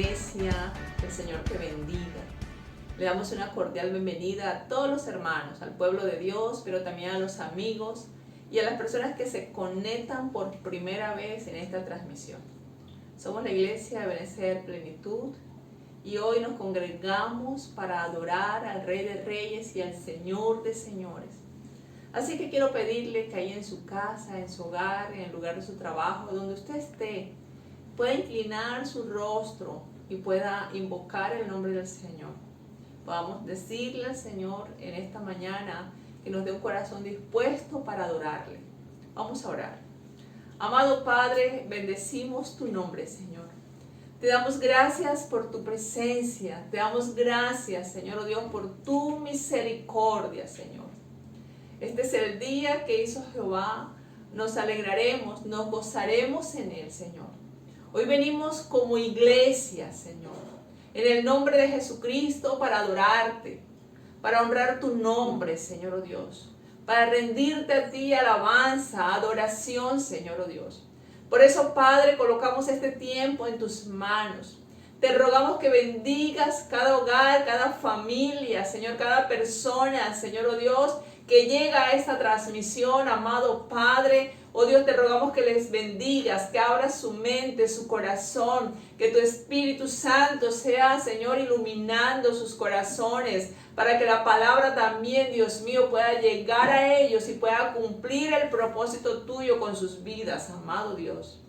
iglesia, que el Señor te bendiga. Le damos una cordial bienvenida a todos los hermanos, al pueblo de Dios, pero también a los amigos y a las personas que se conectan por primera vez en esta transmisión. Somos la iglesia de Ebenecer Plenitud y hoy nos congregamos para adorar al Rey de Reyes y al Señor de Señores. Así que quiero pedirle que ahí en su casa, en su hogar, en el lugar de su trabajo, donde usted esté, pueda inclinar su rostro y pueda invocar el nombre del Señor. Podamos decirle al Señor en esta mañana que nos dé un corazón dispuesto para adorarle. Vamos a orar. Amado Padre, bendecimos tu nombre, Señor. Te damos gracias por tu presencia. Te damos gracias, Señor, oh Dios, por tu misericordia, Señor. Este es el día que hizo Jehová. Nos alegraremos, nos gozaremos en él, Señor. Hoy venimos como iglesia, Señor, en el nombre de Jesucristo para adorarte, para honrar tu nombre, Señor, oh Dios, para rendirte a ti alabanza, adoración, Señor, oh Dios. Por eso, Padre, colocamos este tiempo en tus manos. Te rogamos que bendigas cada hogar, cada familia, Señor, cada persona, Señor, oh Dios, que llega a esta transmisión, amado Padre. Oh Dios, te rogamos que les bendigas, que abras su mente, su corazón, que tu Espíritu Santo sea, Señor, iluminando sus corazones, para que la palabra también, Dios mío, pueda llegar a ellos y pueda cumplir el propósito tuyo con sus vidas, amado Dios.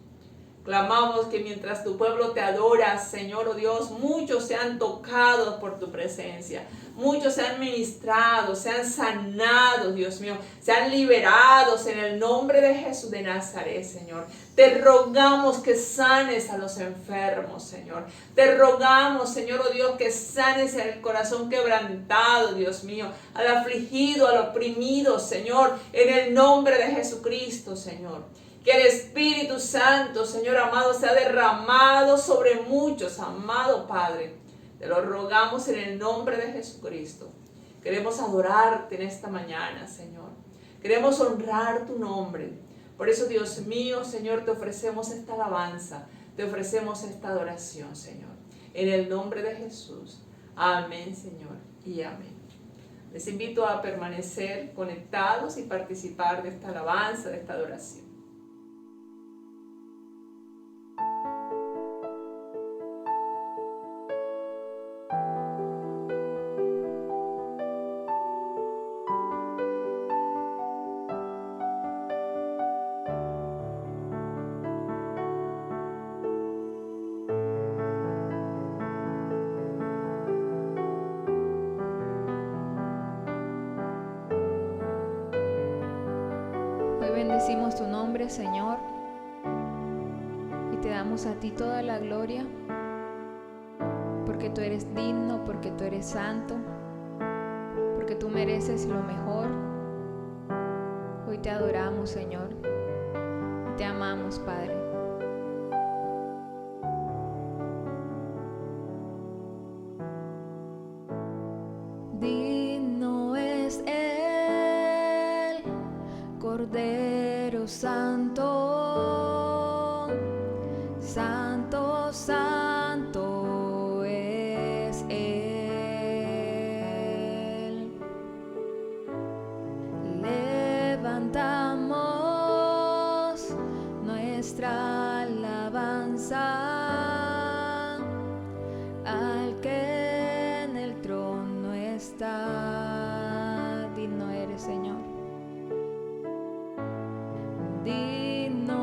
Clamamos que mientras tu pueblo te adora, Señor, oh Dios, muchos sean tocados por tu presencia. Muchos sean ministrados, sean sanados, Dios mío, sean liberados en el nombre de Jesús de Nazaret, Señor. Te rogamos que sanes a los enfermos, Señor. Te rogamos, Señor, oh Dios, que sanes el corazón quebrantado, Dios mío, al afligido, al oprimido, Señor, en el nombre de Jesucristo, Señor. Que el Espíritu Santo, Señor amado, sea derramado sobre muchos, amado Padre. Te lo rogamos en el nombre de Jesucristo. Queremos adorarte en esta mañana, Señor. Queremos honrar tu nombre. Por eso, Dios mío, Señor, te ofrecemos esta alabanza. Te ofrecemos esta adoración, Señor. En el nombre de Jesús. Amén, Señor, y amén. Les invito a permanecer conectados y participar de esta alabanza, de esta adoración. Bendecimos tu nombre, Señor, y te damos a ti toda la gloria, porque tú eres digno, porque tú eres santo, porque tú mereces lo mejor. Hoy te adoramos, Señor, y te amamos, Padre. Digno es el Cordero Santo, Santo, Santo es Él. Levantamos nuestra alabanza al que en el trono está. Digno eres, Señor. Digno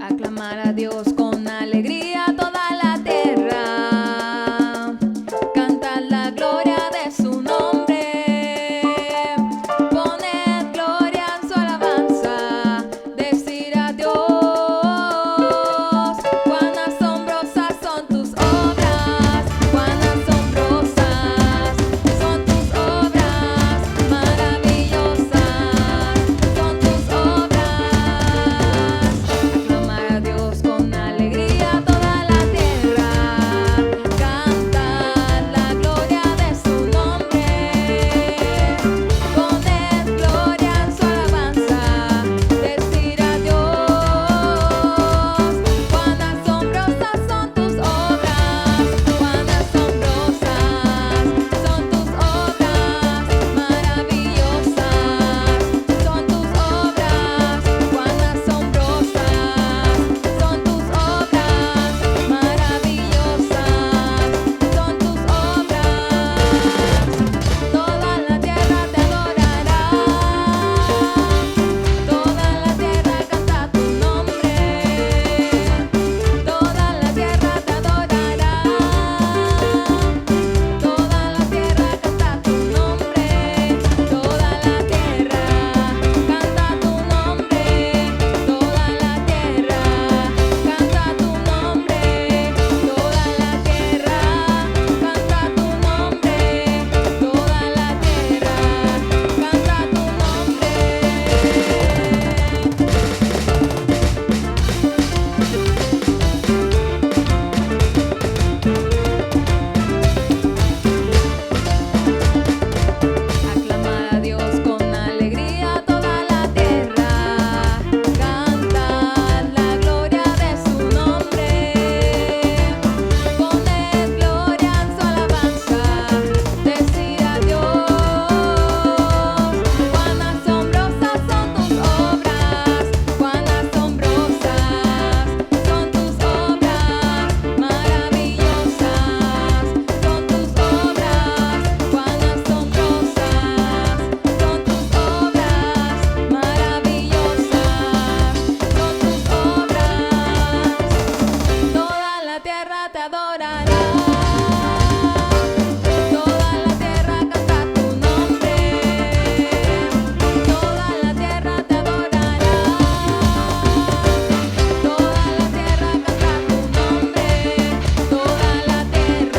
Aclamar a Dios con alegría toda la tierra, cantar la gloria de su nombre, poner gloria en su alabanza, decir a Dios, cuán asombrosas son tus obras, cuán asombrosas son tus obras, maravillosas son tus obras. Aclamar a Dios con alegría toda la tierra, cantar la gloria de su nombre, poner gloria en su alabanza, decir a Dios, cuán asombrosas son tus obras, cuán asombrosas son tus obras, maravillosas son tus obras, cuán asombrosas son tus obras, maravillosas son tus obras. Toda la tierra te adorará, toda la tierra canta tu nombre, toda la tierra te adorará, toda la tierra canta tu nombre, toda la tierra canta tu nombre, toda la tierra canta tu nombre, toda la tierra canta tu nombre, toda la tierra canta tu Aclamar a Dios con alegría toda la tierra, cantar la gloria de su nombre, poner gloria en su alabanza, decir a Dios, cuán asombrosas son tus obras, cuán asombrosas son tus obras, maravillosas son tus obras, cuán asombrosas son tus obras, maravillosas son tus obras. Toda la tierra te adorará, toda la tierra canta tu nombre, toda la tierra te adorará, toda la tierra canta tu nombre, toda la tierra canta tu nombre, toda la tierra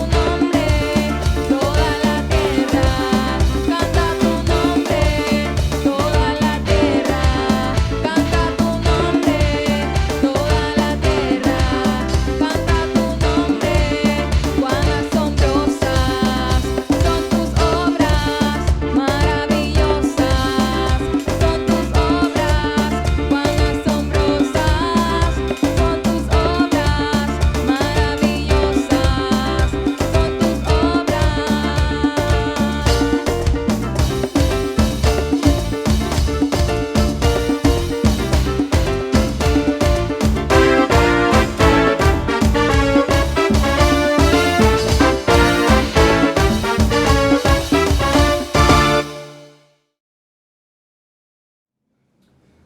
canta tu nombre, toda la tierra canta tu nombre, toda la tierra canta tu nombre, cuán asombrosas son tus obras, maravillosas son tus obras, cuán asombrosas son tus obras, maravillosas son tus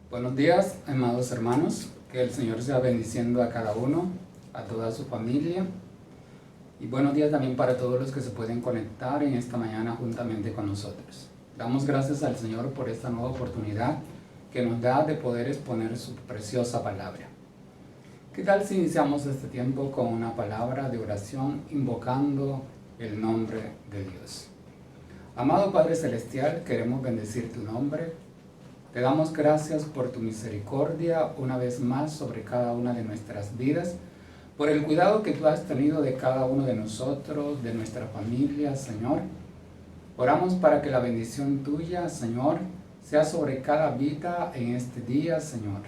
Buenos días, amados hermanos, que el Señor sea bendiciendo a cada uno, a toda su familia, y buenos días también para todos los que se pueden conectar en esta mañana juntamente con nosotros. Damos gracias al Señor por esta nueva oportunidad que nos da de poder exponer su preciosa palabra. ¿Qué tal si iniciamos este tiempo con una palabra de oración invocando el nombre de Dios? Amado Padre Celestial, queremos bendecir tu nombre. Te damos gracias por tu misericordia una vez más sobre cada una de nuestras vidas, por el cuidado que tú has tenido de cada uno de nosotros, de nuestra familia, Señor. Oramos para que la bendición tuya, Señor, sea sobre cada vida en este día, Señor.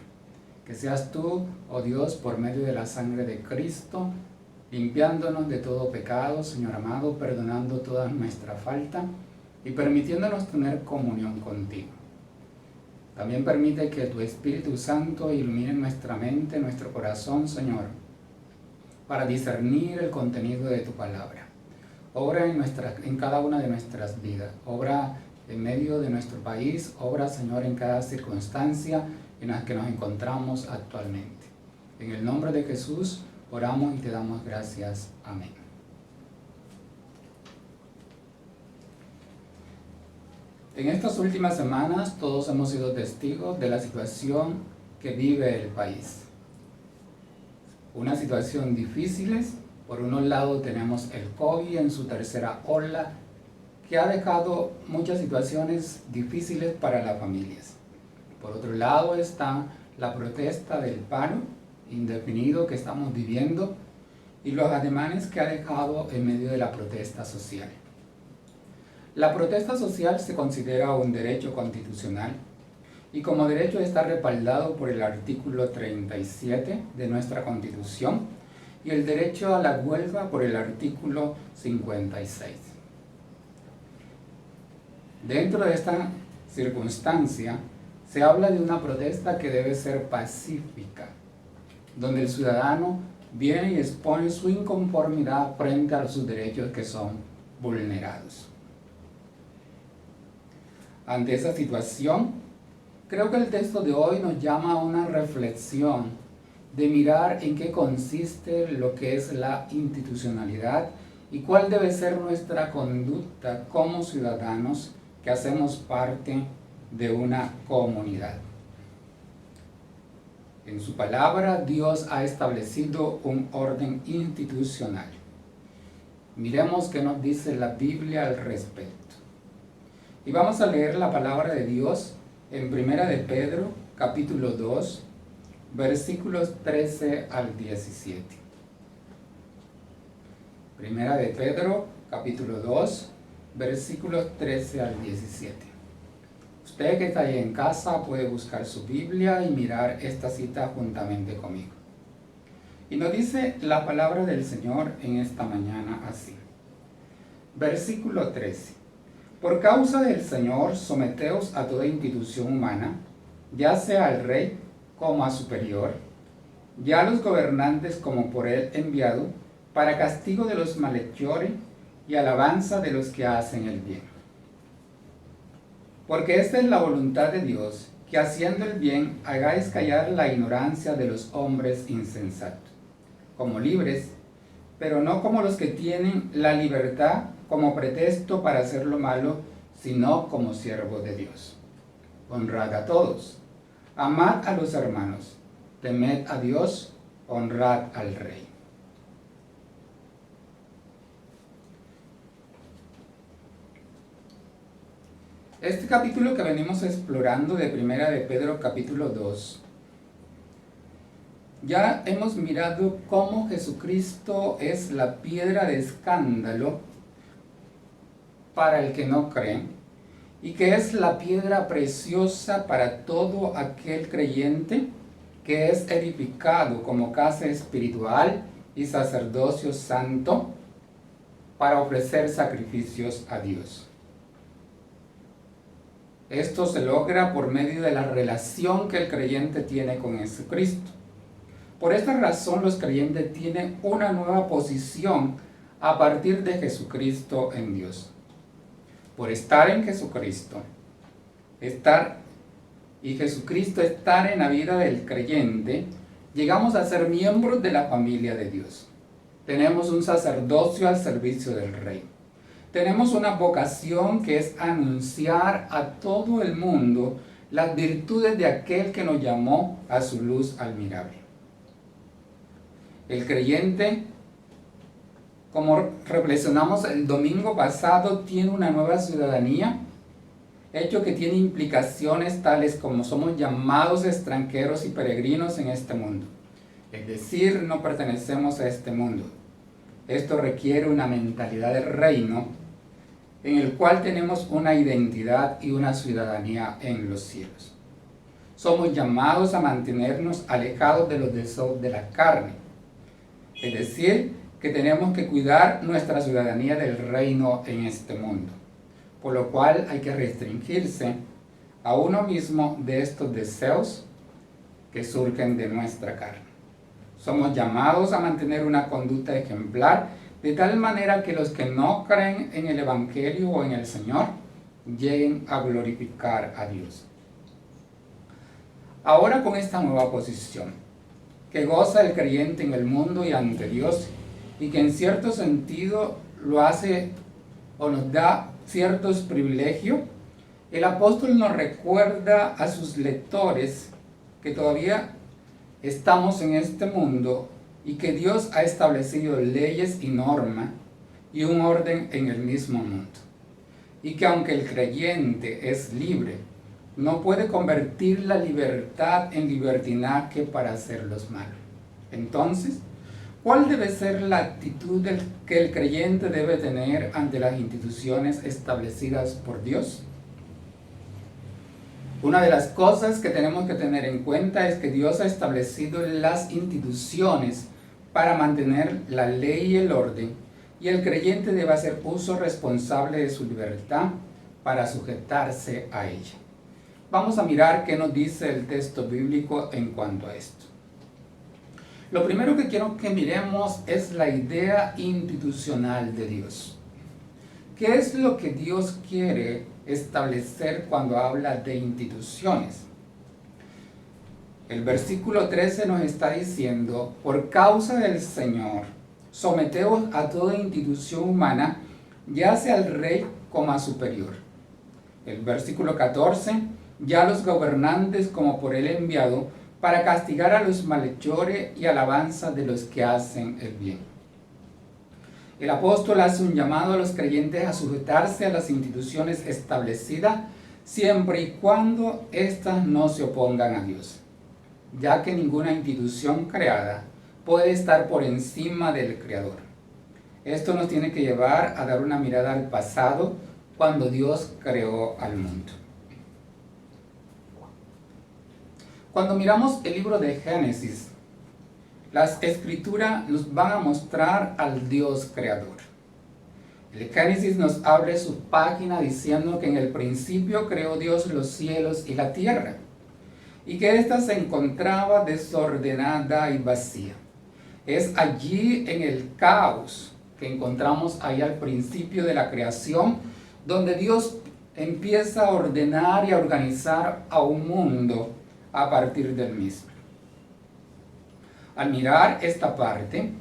Que seas tú, oh Dios, por medio de la sangre de Cristo, limpiándonos de todo pecado, Señor amado, perdonando toda nuestra falta y permitiéndonos tener comunión contigo. También permite que tu Espíritu Santo ilumine nuestra mente, nuestro corazón, Señor, para discernir el contenido de tu palabra. Obra en cada una de nuestras vidas. Obra en medio de nuestro país. Obra, Señor, en cada circunstancia en la que nos encontramos actualmente. En el nombre de Jesús oramos y te damos gracias. Amén. En estas últimas semanas todos hemos sido testigos de la situación que vive el país. Una situación difícil. Por un lado tenemos el COVID en su tercera ola, que ha dejado muchas situaciones difíciles para las familias. Por otro lado está la protesta del paro indefinido que estamos viviendo y los ademanes que ha dejado en medio de la protesta social. La protesta social se considera un derecho constitucional y como derecho está respaldado por el artículo 37 de nuestra Constitución y el derecho a la huelga por el artículo 56. Dentro de esta circunstancia se habla de una protesta que debe ser pacífica, donde el ciudadano viene y expone su inconformidad frente a sus derechos que son vulnerados. Ante esa situación, creo que el texto de hoy nos llama a una reflexión de mirar en qué consiste lo que es la institucionalidad y cuál debe ser nuestra conducta como ciudadanos que hacemos parte de una comunidad. En su palabra, Dios ha establecido un orden institucional. Miremos qué nos dice la Biblia al respecto. Y vamos a leer la palabra de Dios en 1 de Pedro, capítulo 2, versículos 13 al 17. 1 de Pedro, capítulo 2, versículos 13 al 17. Usted que está ahí en casa puede buscar su Biblia y mirar esta cita juntamente conmigo. Y nos dice la palabra del Señor en esta mañana así. Versículo 13. Por causa del Señor, someteos a toda institución humana, ya sea al rey como a superior, ya a los gobernantes como por él enviado, para castigo de los malhechores y alabanza de los que hacen el bien. Porque esta es la voluntad de Dios, que haciendo el bien hagáis callar la ignorancia de los hombres insensatos, como libres, pero no como los que tienen la libertad como pretexto para hacer lo malo, sino como siervos de Dios. Honrad a todos, amad a los hermanos, temed a Dios, honrad al Rey. Este capítulo que venimos explorando de 1 de Pedro capítulo 2, ya hemos mirado cómo Jesucristo es la piedra de escándalo para el que no cree y que es la piedra preciosa para todo aquel creyente que es edificado como casa espiritual y sacerdocio santo para ofrecer sacrificios a Dios. Esto se logra por medio de la relación que el creyente tiene con Jesucristo. Por esta razón los creyentes tienen una nueva posición a partir de Jesucristo en Dios. Por estar en Jesucristo, Jesucristo estar en la vida del creyente, llegamos a ser miembros de la familia de Dios. Tenemos un sacerdocio al servicio del Rey. Tenemos una vocación que es anunciar a todo el mundo las virtudes de aquel que nos llamó a su luz admirable. El creyente, como reflexionamos el domingo pasado, tiene una nueva ciudadanía, hecho que tiene implicaciones tales como somos llamados extranjeros y peregrinos en este mundo. Es decir, no pertenecemos a este mundo. Esto requiere una mentalidad del reino, en el cual tenemos una identidad y una ciudadanía en los cielos. Somos llamados a mantenernos alejados de los deseos de la carne. Es decir, que tenemos que cuidar nuestra ciudadanía del reino en este mundo. Por lo cual hay que restringirse a uno mismo de estos deseos que surgen de nuestra carne. Somos llamados a mantener una conducta ejemplar de tal manera que los que no creen en el Evangelio o en el Señor lleguen a glorificar a Dios. Ahora con esta nueva posición, que goza el creyente en el mundo y ante Dios, y que en cierto sentido lo hace o nos da ciertos privilegios, el apóstol nos recuerda a sus lectores que todavía estamos en este mundo y que Dios ha establecido leyes y normas y un orden en el mismo mundo. Y que aunque el creyente es libre, no puede convertir la libertad en libertinaje para hacer los malos. Entonces, ¿cuál debe ser la actitud que el creyente debe tener ante las instituciones establecidas por Dios? Una de las cosas que tenemos que tener en cuenta es que Dios ha establecido las instituciones para mantener la ley y el orden, y el creyente debe hacer uso responsable de su libertad para sujetarse a ella. Vamos a mirar qué nos dice el texto bíblico en cuanto a esto. Lo primero que quiero que miremos es la idea institucional de Dios. ¿Qué es lo que Dios quiere establecer cuando habla de instituciones? El versículo 13 nos está diciendo: por causa del Señor, someteos a toda institución humana, ya sea al rey como a superior. El versículo 14: ya los gobernantes como por él enviado, para castigar a los malhechores y alabanza de los que hacen el bien. El apóstol hace un llamado a los creyentes a sujetarse a las instituciones establecidas siempre y cuando éstas no se opongan a Dios, ya que ninguna institución creada puede estar por encima del Creador. Esto nos tiene que llevar a dar una mirada al pasado cuando Dios creó al mundo. Cuando miramos el libro de Génesis, las escrituras nos van a mostrar al Dios creador. El Génesis nos abre su página diciendo que en el principio creó Dios los cielos y la tierra, y que ésta se encontraba desordenada y vacía. Es allí en el caos que encontramos ahí al principio de la creación, donde Dios empieza a ordenar y a organizar a un mundo a partir del mismo. Al mirar esta parte,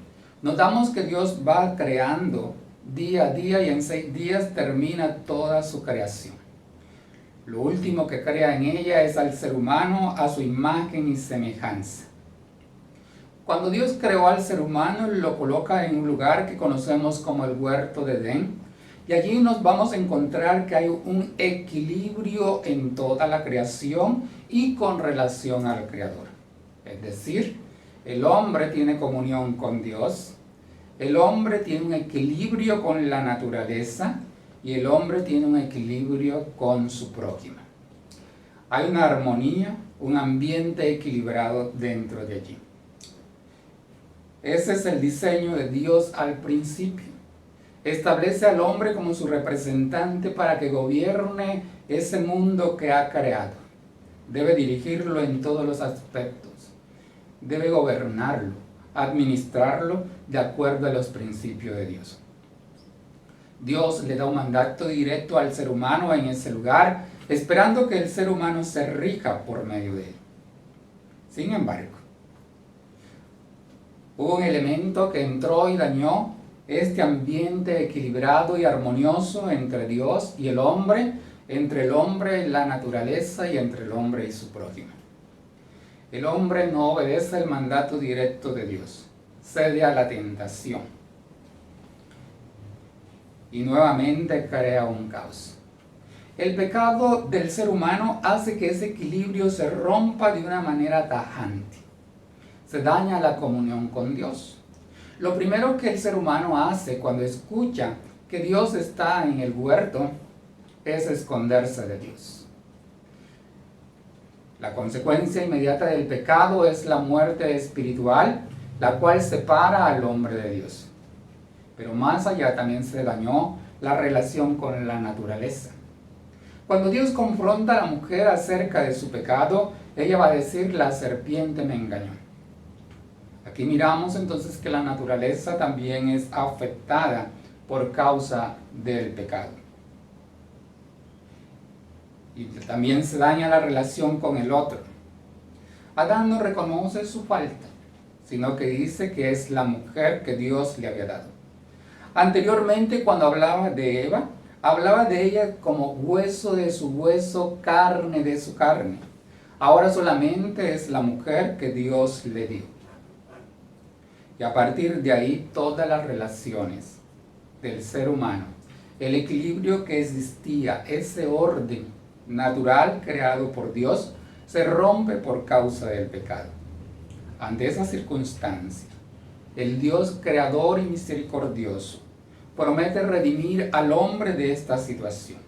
notamos que Dios va creando día a día y en 6 días termina toda su creación. Lo último que crea en ella es al ser humano a su imagen y semejanza. Cuando Dios creó al ser humano, lo coloca en un lugar que conocemos como el huerto de Edén, y allí nos vamos a encontrar que hay un equilibrio en toda la creación y con relación al Creador. Es decir, el hombre tiene comunión con Dios, el hombre tiene un equilibrio con la naturaleza y el hombre tiene un equilibrio con su prójimo. Hay una armonía, un ambiente equilibrado dentro de allí. Ese es el diseño de Dios al principio. Establece al hombre como su representante para que gobierne ese mundo que ha creado. Debe dirigirlo en todos los aspectos. Debe gobernarlo, administrarlo de acuerdo a los principios de Dios. Dios le da un mandato directo al ser humano en ese lugar, esperando que el ser humano se rija por medio de él. Sin embargo, hubo un elemento que entró y dañó este ambiente equilibrado y armonioso entre Dios y el hombre, entre el hombre y la naturaleza y entre el hombre y su prójimo. El hombre no obedece el mandato directo de Dios, cede a la tentación y nuevamente crea un caos. El pecado del ser humano hace que ese equilibrio se rompa de una manera tajante. Se daña la comunión con Dios. Lo primero que el ser humano hace cuando escucha que Dios está en el huerto es esconderse de Dios. La consecuencia inmediata del pecado es la muerte espiritual, la cual separa al hombre de Dios. Pero más allá también se dañó la relación con la naturaleza. Cuando Dios confronta a la mujer acerca de su pecado, ella va a decir: la serpiente me engañó. Aquí miramos entonces que la naturaleza también es afectada por causa del pecado. y también se daña la relación con el otro. Adán no reconoce su falta, sino que dice que es la mujer que Dios le había dado. Anteriormente, cuando hablaba de Eva, hablaba de ella como hueso de su hueso, carne de su carne. Ahora solamente es la mujer que Dios le dio. Y a partir de ahí, todas las relaciones del ser humano, el equilibrio que existía, ese orden natural creado por Dios, se rompe por causa del pecado. Ante esa circunstancia, el Dios creador y misericordioso promete redimir al hombre de esta situación.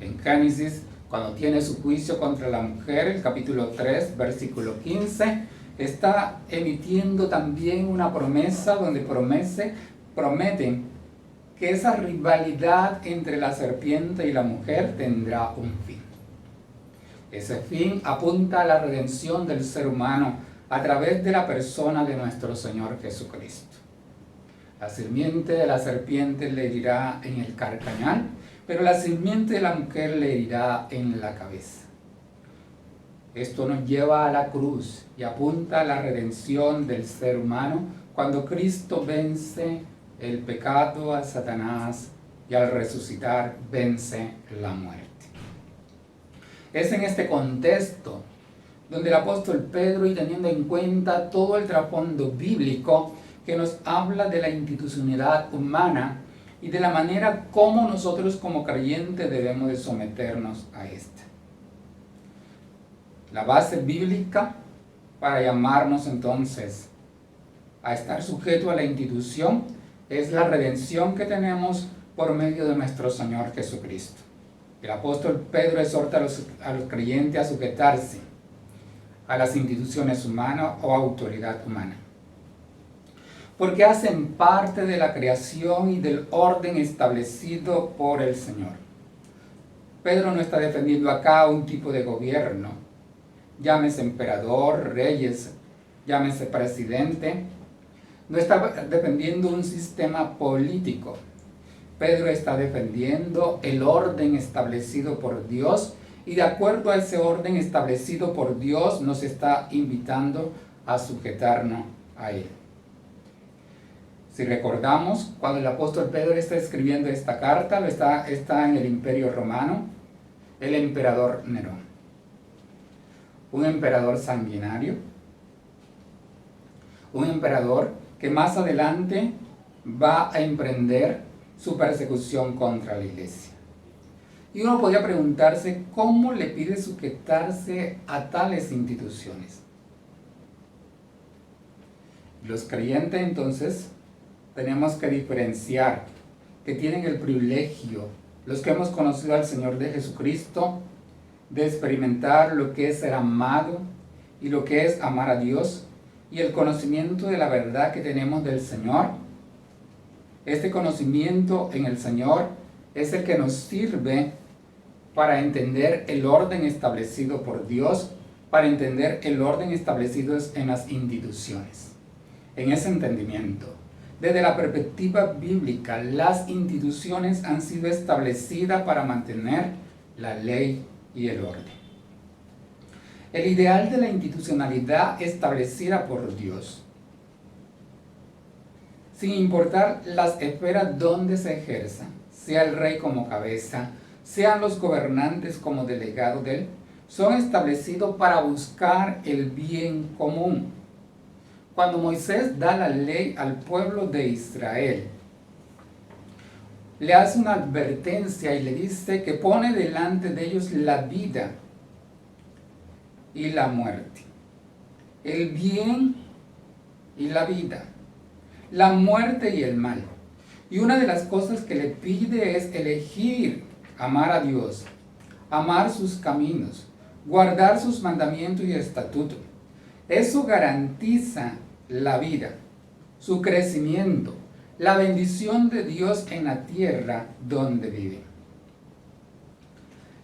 En Génesis, cuando tiene su juicio contra la mujer, el capítulo 3, versículo 15, está emitiendo también una promesa donde prometen que esa rivalidad entre la serpiente y la mujer tendrá un fin. Ese fin apunta a la redención del ser humano a través de la persona de nuestro Señor Jesucristo. La simiente de la serpiente le herirá en el carcañal, pero la simiente de la mujer le herirá en la cabeza. Esto nos lleva a la cruz y apunta a la redención del ser humano cuando Cristo vence el pecado, a Satanás, y al resucitar vence la muerte. Es en este contexto donde el apóstol Pedro, y teniendo en cuenta todo el trasfondo bíblico que nos habla de la institucionalidad humana y de la manera como nosotros como creyentes debemos de someternos a esta. La base bíblica para llamarnos entonces a estar sujeto a la institución es la redención que tenemos por medio de nuestro Señor Jesucristo. El apóstol Pedro exhorta a los creyentes a sujetarse a las instituciones humanas o autoridad humana, porque hacen parte de la creación y del orden establecido por el Señor. Pedro no está defendiendo acá un tipo de gobierno, llámese emperador, reyes, llámese presidente, no está defendiendo un sistema político. Pedro está defendiendo el orden establecido por Dios, y de acuerdo a ese orden establecido por Dios nos está invitando a sujetarnos a él. Si recordamos, cuando el apóstol Pedro está escribiendo esta carta, está en el Imperio Romano, el emperador Nerón. Un emperador sanguinario, un emperador que más adelante va a emprender su persecución contra la iglesia. Y uno podría preguntarse cómo le pide sujetarse a tales instituciones. Los creyentes entonces tenemos que diferenciar que tienen el privilegio, los que hemos conocido al Señor de Jesucristo, de experimentar lo que es ser amado y lo que es amar a Dios y el conocimiento de la verdad que tenemos del Señor. Este conocimiento en el Señor es el que nos sirve para entender el orden establecido por Dios, para entender el orden establecido en las instituciones. En ese entendimiento, desde la perspectiva bíblica, las instituciones han sido establecidas para mantener la ley y el orden. El ideal de la institucionalidad establecida por Dios, sin importar las esferas donde se ejerza, sea el rey como cabeza, sean los gobernantes como delegados de él, son establecidos para buscar el bien común. Cuando Moisés da la ley al pueblo de Israel, le hace una advertencia y le dice que pone delante de ellos la vida y la muerte, el bien y la vida, la muerte y el mal. Y una de las cosas que le pide es elegir amar a Dios, amar sus caminos, guardar sus mandamientos y estatutos. Eso garantiza la vida, su crecimiento, la bendición de Dios en la tierra donde vive.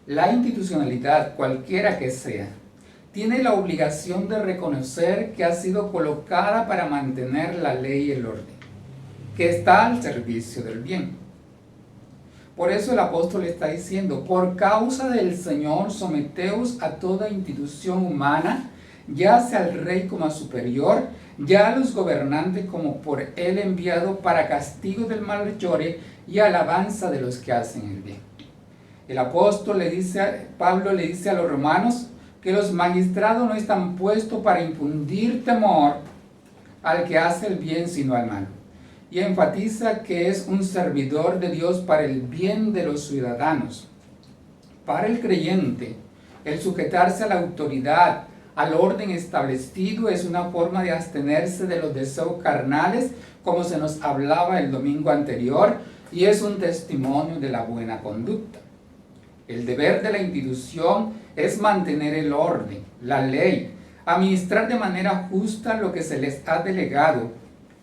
La institucionalidad, cualquiera que sea, tiene la obligación de reconocer que ha sido colocada para mantener la ley y el orden, que está al servicio del bien. Por eso el apóstol está diciendo, por causa del Señor, someteos a toda institución humana, ya sea al rey como a superior, ya a los gobernantes como por él enviado para castigo del malhechor y alabanza de los que hacen el bien. El apóstol Pablo le dice a los romanos que los magistrados no están puestos para infundir temor al que hace el bien, sino al mal. Y enfatiza que es un servidor de Dios para el bien de los ciudadanos. Para el creyente, el sujetarse a la autoridad, al orden establecido, es una forma de abstenerse de los deseos carnales, como se nos hablaba el domingo anterior, y es un testimonio de la buena conducta. El deber de la institución es mantener el orden, la ley, administrar de manera justa lo que se les ha delegado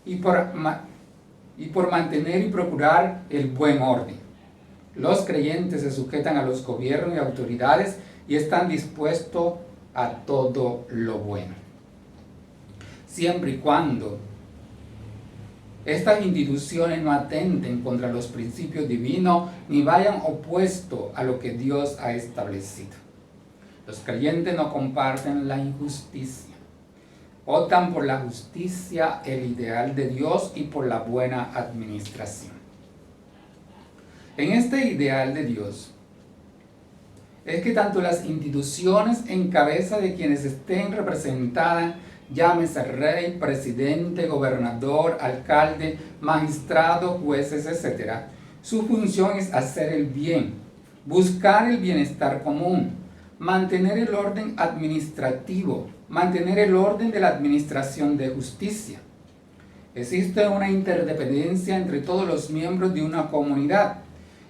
y por mantener y procurar el buen orden. Los creyentes se sujetan a los gobiernos y autoridades y están dispuestos a todo lo bueno, siempre y cuando estas instituciones no atenten contra los principios divinos ni vayan opuesto a lo que Dios ha establecido. Los creyentes no comparten la injusticia, optan por la justicia, el ideal de Dios y por la buena administración. En este ideal de Dios es que tanto las instituciones en cabeza de quienes estén representadas, llámese rey, presidente, gobernador, alcalde, magistrado, jueces, etc., su función es hacer el bien, buscar el bienestar común, mantener el orden administrativo, mantener el orden de la administración de justicia. Existe una interdependencia entre todos los miembros de una comunidad,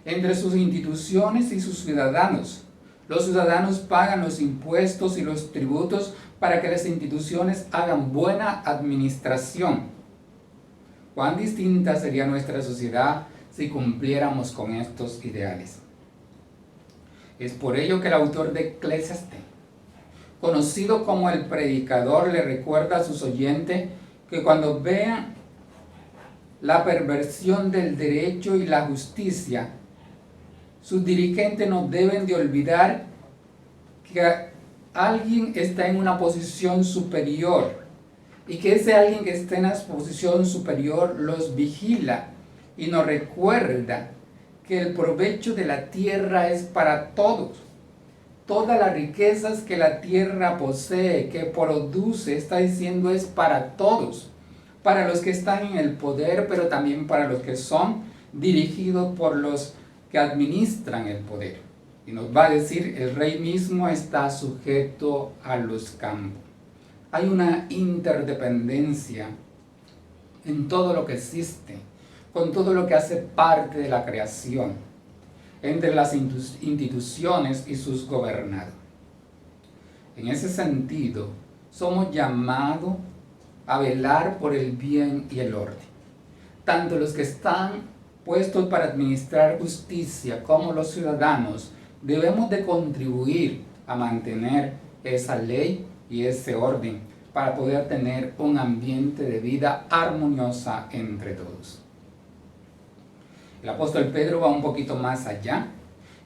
entre sus instituciones y sus ciudadanos. Los ciudadanos pagan los impuestos y los tributos para que las instituciones hagan buena administración. ¿Cuán distinta sería nuestra sociedad si cumpliéramos con estos ideales? Es por ello que el autor de Eclesiastés, conocido como el predicador, le recuerda a sus oyentes que cuando vean la perversión del derecho y la justicia, sus dirigentes no deben de olvidar que alguien está en una posición superior y que ese alguien que está en la posición superior los vigila y nos recuerda que el provecho de la tierra es para todos. Todas las riquezas que la tierra posee, que produce, está diciendo, es para todos, para los que están en el poder, pero también para los que son dirigidos por los que administran el poder. Y nos va a decir, el rey mismo está sujeto a los campos. Hay una interdependencia en todo lo que existe, con todo lo que hace parte de la creación, entre las instituciones y sus gobernados. En ese sentido, somos llamados a velar por el bien y el orden. Tanto los que están puestos para administrar justicia como los ciudadanos debemos de contribuir a mantener esa ley y ese orden para poder tener un ambiente de vida armoniosa entre todos. El apóstol Pedro va un poquito más allá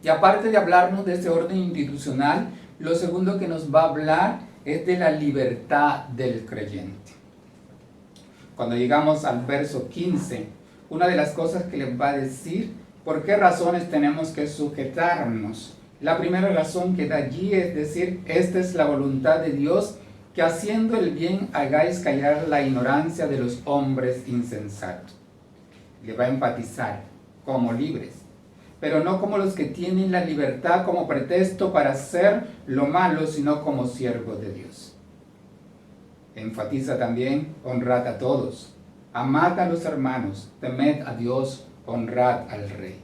y aparte de hablarnos de ese orden institucional, lo segundo que nos va a hablar es de la libertad del creyente. Cuando llegamos al verso 15, una de las cosas que les va a decir, ¿por qué razones tenemos que sujetarnos? La primera razón que da allí es decir, esta es la voluntad de Dios, que haciendo el bien hagáis callar la ignorancia de los hombres insensatos. Le va a enfatizar, como libres, pero no como los que tienen la libertad como pretexto para hacer lo malo, sino como siervos de Dios. Enfatiza también, honrad a todos, amad a los hermanos, temed a Dios, honrad al rey.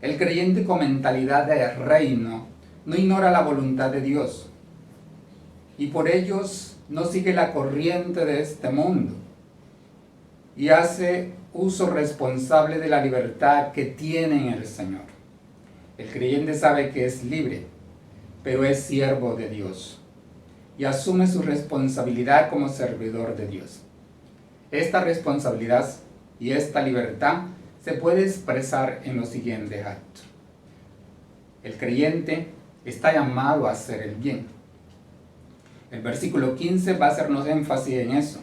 El creyente con mentalidad de reino no ignora la voluntad de Dios y por ellos no sigue la corriente de este mundo y hace uso responsable de la libertad que tiene en el Señor. El creyente sabe que es libre, pero es siervo de Dios y asume su responsabilidad como servidor de Dios. Esta responsabilidad Y esta libertad se puede expresar en los siguientes actos. El creyente está llamado a hacer el bien. El versículo 15 va a hacernos énfasis en eso.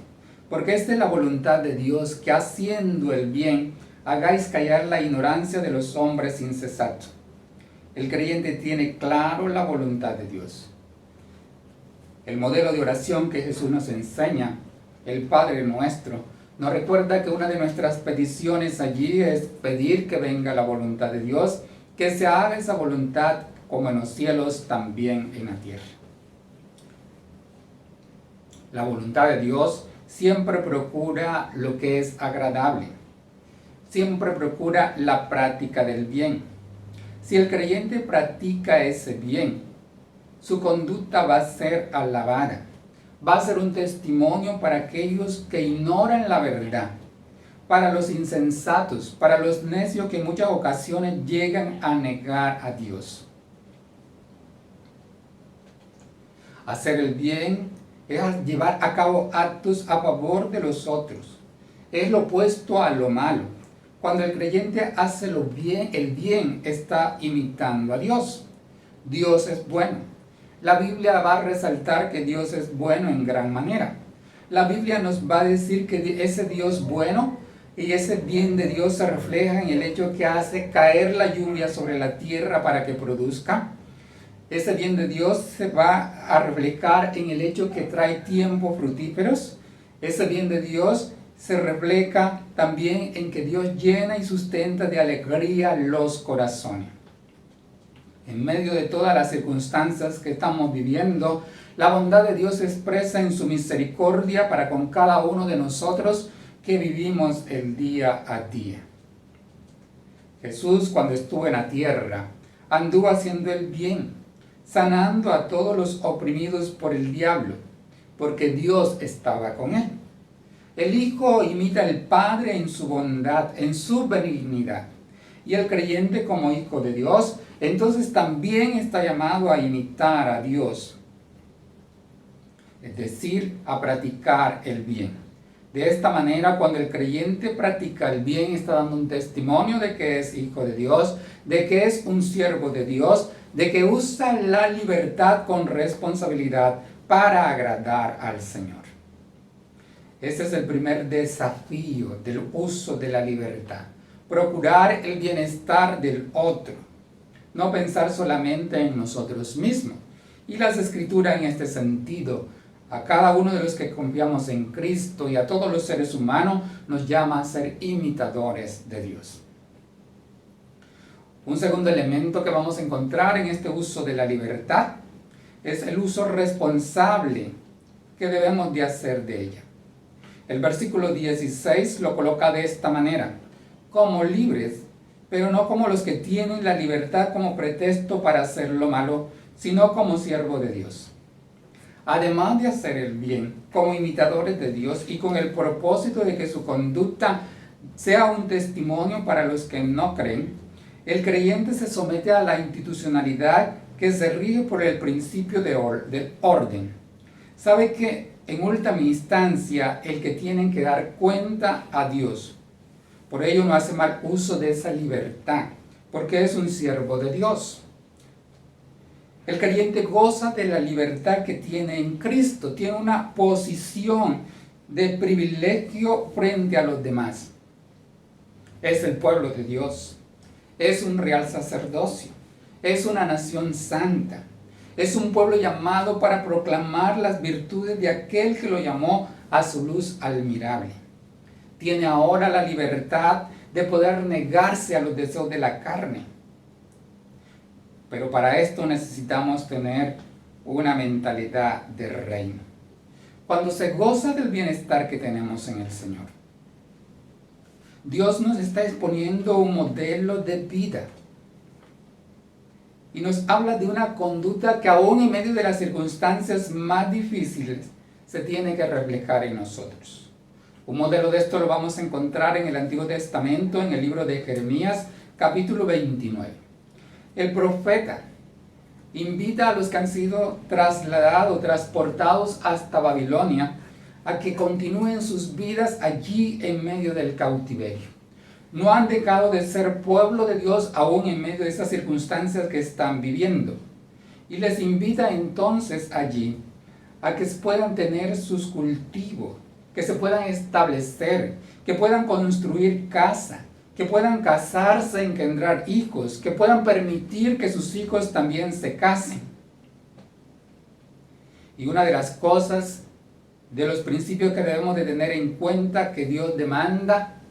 Porque esta es la voluntad de Dios, que haciendo el bien hagáis callar la ignorancia de los hombres insensatos. El creyente tiene claro la voluntad de Dios. El modelo de oración que Jesús nos enseña, el Padre Nuestro, nos recuerda que una de nuestras peticiones allí es pedir que venga la voluntad de Dios, que se haga esa voluntad como en los cielos, también en la tierra. La voluntad de Dios siempre procura lo que es agradable, siempre procura la práctica del bien. Si el creyente practica ese bien, su conducta va a ser alabada, va a ser un testimonio para aquellos que ignoran la verdad, para los insensatos, para los necios que en muchas ocasiones llegan a negar a Dios. Hacer el bien es llevar a cabo actos a favor de los otros. Es lo opuesto a lo malo. Cuando el creyente hace el bien está imitando a Dios. Dios es bueno. La Biblia va a resaltar que Dios es bueno en gran manera. La Biblia nos va a decir que ese Dios bueno y ese bien de Dios se refleja en el hecho que hace caer la lluvia sobre la tierra para que produzca. Ese bien de Dios se va a reflejar en el hecho que trae tiempos fructíferos. Ese bien de Dios se refleja también en que Dios llena y sustenta de alegría los corazones. En medio de todas las circunstancias que estamos viviendo, la bondad de Dios se expresa en su misericordia para con cada uno de nosotros que vivimos el día a día. Jesús, cuando estuvo en la tierra, anduvo haciendo el bien, sanando a todos los oprimidos por el diablo, porque Dios estaba con él. El Hijo imita al Padre en su bondad, en su benignidad. Y el creyente, como hijo de Dios, entonces también está llamado a imitar a Dios, es decir, a practicar el bien. De esta manera, cuando el creyente practica el bien, está dando un testimonio de que es hijo de Dios, de que es un siervo de Dios, de que usa la libertad con responsabilidad para agradar al Señor. Este es el primer desafío del uso de la libertad. Procurar el bienestar del otro, no pensar solamente en nosotros mismos. Y las Escrituras en este sentido, a cada uno de los que confiamos en Cristo y a todos los seres humanos, nos llama a ser imitadores de Dios. Un segundo elemento que vamos a encontrar en este uso de la libertad es el uso responsable que debemos de hacer de ella. El versículo 16 lo coloca de esta manera: como libres, pero no como los que tienen la libertad como pretexto para hacer lo malo, sino como siervos de Dios. Además de hacer el bien, como imitadores de Dios y con el propósito de que su conducta sea un testimonio para los que no creen, el creyente se somete a la institucionalidad que se rige por el principio de orden. Sabe que en última instancia el que tienen que dar cuenta a Dios. Por ello no hace mal uso de esa libertad, porque es un siervo de Dios. El creyente goza de la libertad que tiene en Cristo, tiene una posición de privilegio frente a los demás. Es el pueblo de Dios, es un real sacerdocio, es una nación santa, es un pueblo llamado para proclamar las virtudes de aquel que lo llamó a su luz admirable. Tiene ahora la libertad de poder negarse a los deseos de la carne. Pero para esto necesitamos tener una mentalidad de reino. Cuando se goza del bienestar que tenemos en el Señor, Dios nos está exponiendo un modelo de vida. Y nos habla de una conducta que aún en medio de las circunstancias más difíciles se tiene que reflejar en nosotros. Un modelo de esto lo vamos a encontrar en el Antiguo Testamento, en el libro de Jeremías, capítulo 29. El profeta invita a los que han sido transportados hasta Babilonia a que continúen sus vidas allí en medio del cautiverio. No han dejado de ser pueblo de Dios aún en medio de esas circunstancias que están viviendo. Y les invita entonces allí a que puedan tener sus cultivos, que se puedan establecer, que puedan construir casa, que puedan casarse, engendrar hijos, que puedan permitir que sus hijos también se casen. Y una de las cosas, de los principios que debemos de tener en cuenta que Dios demanda,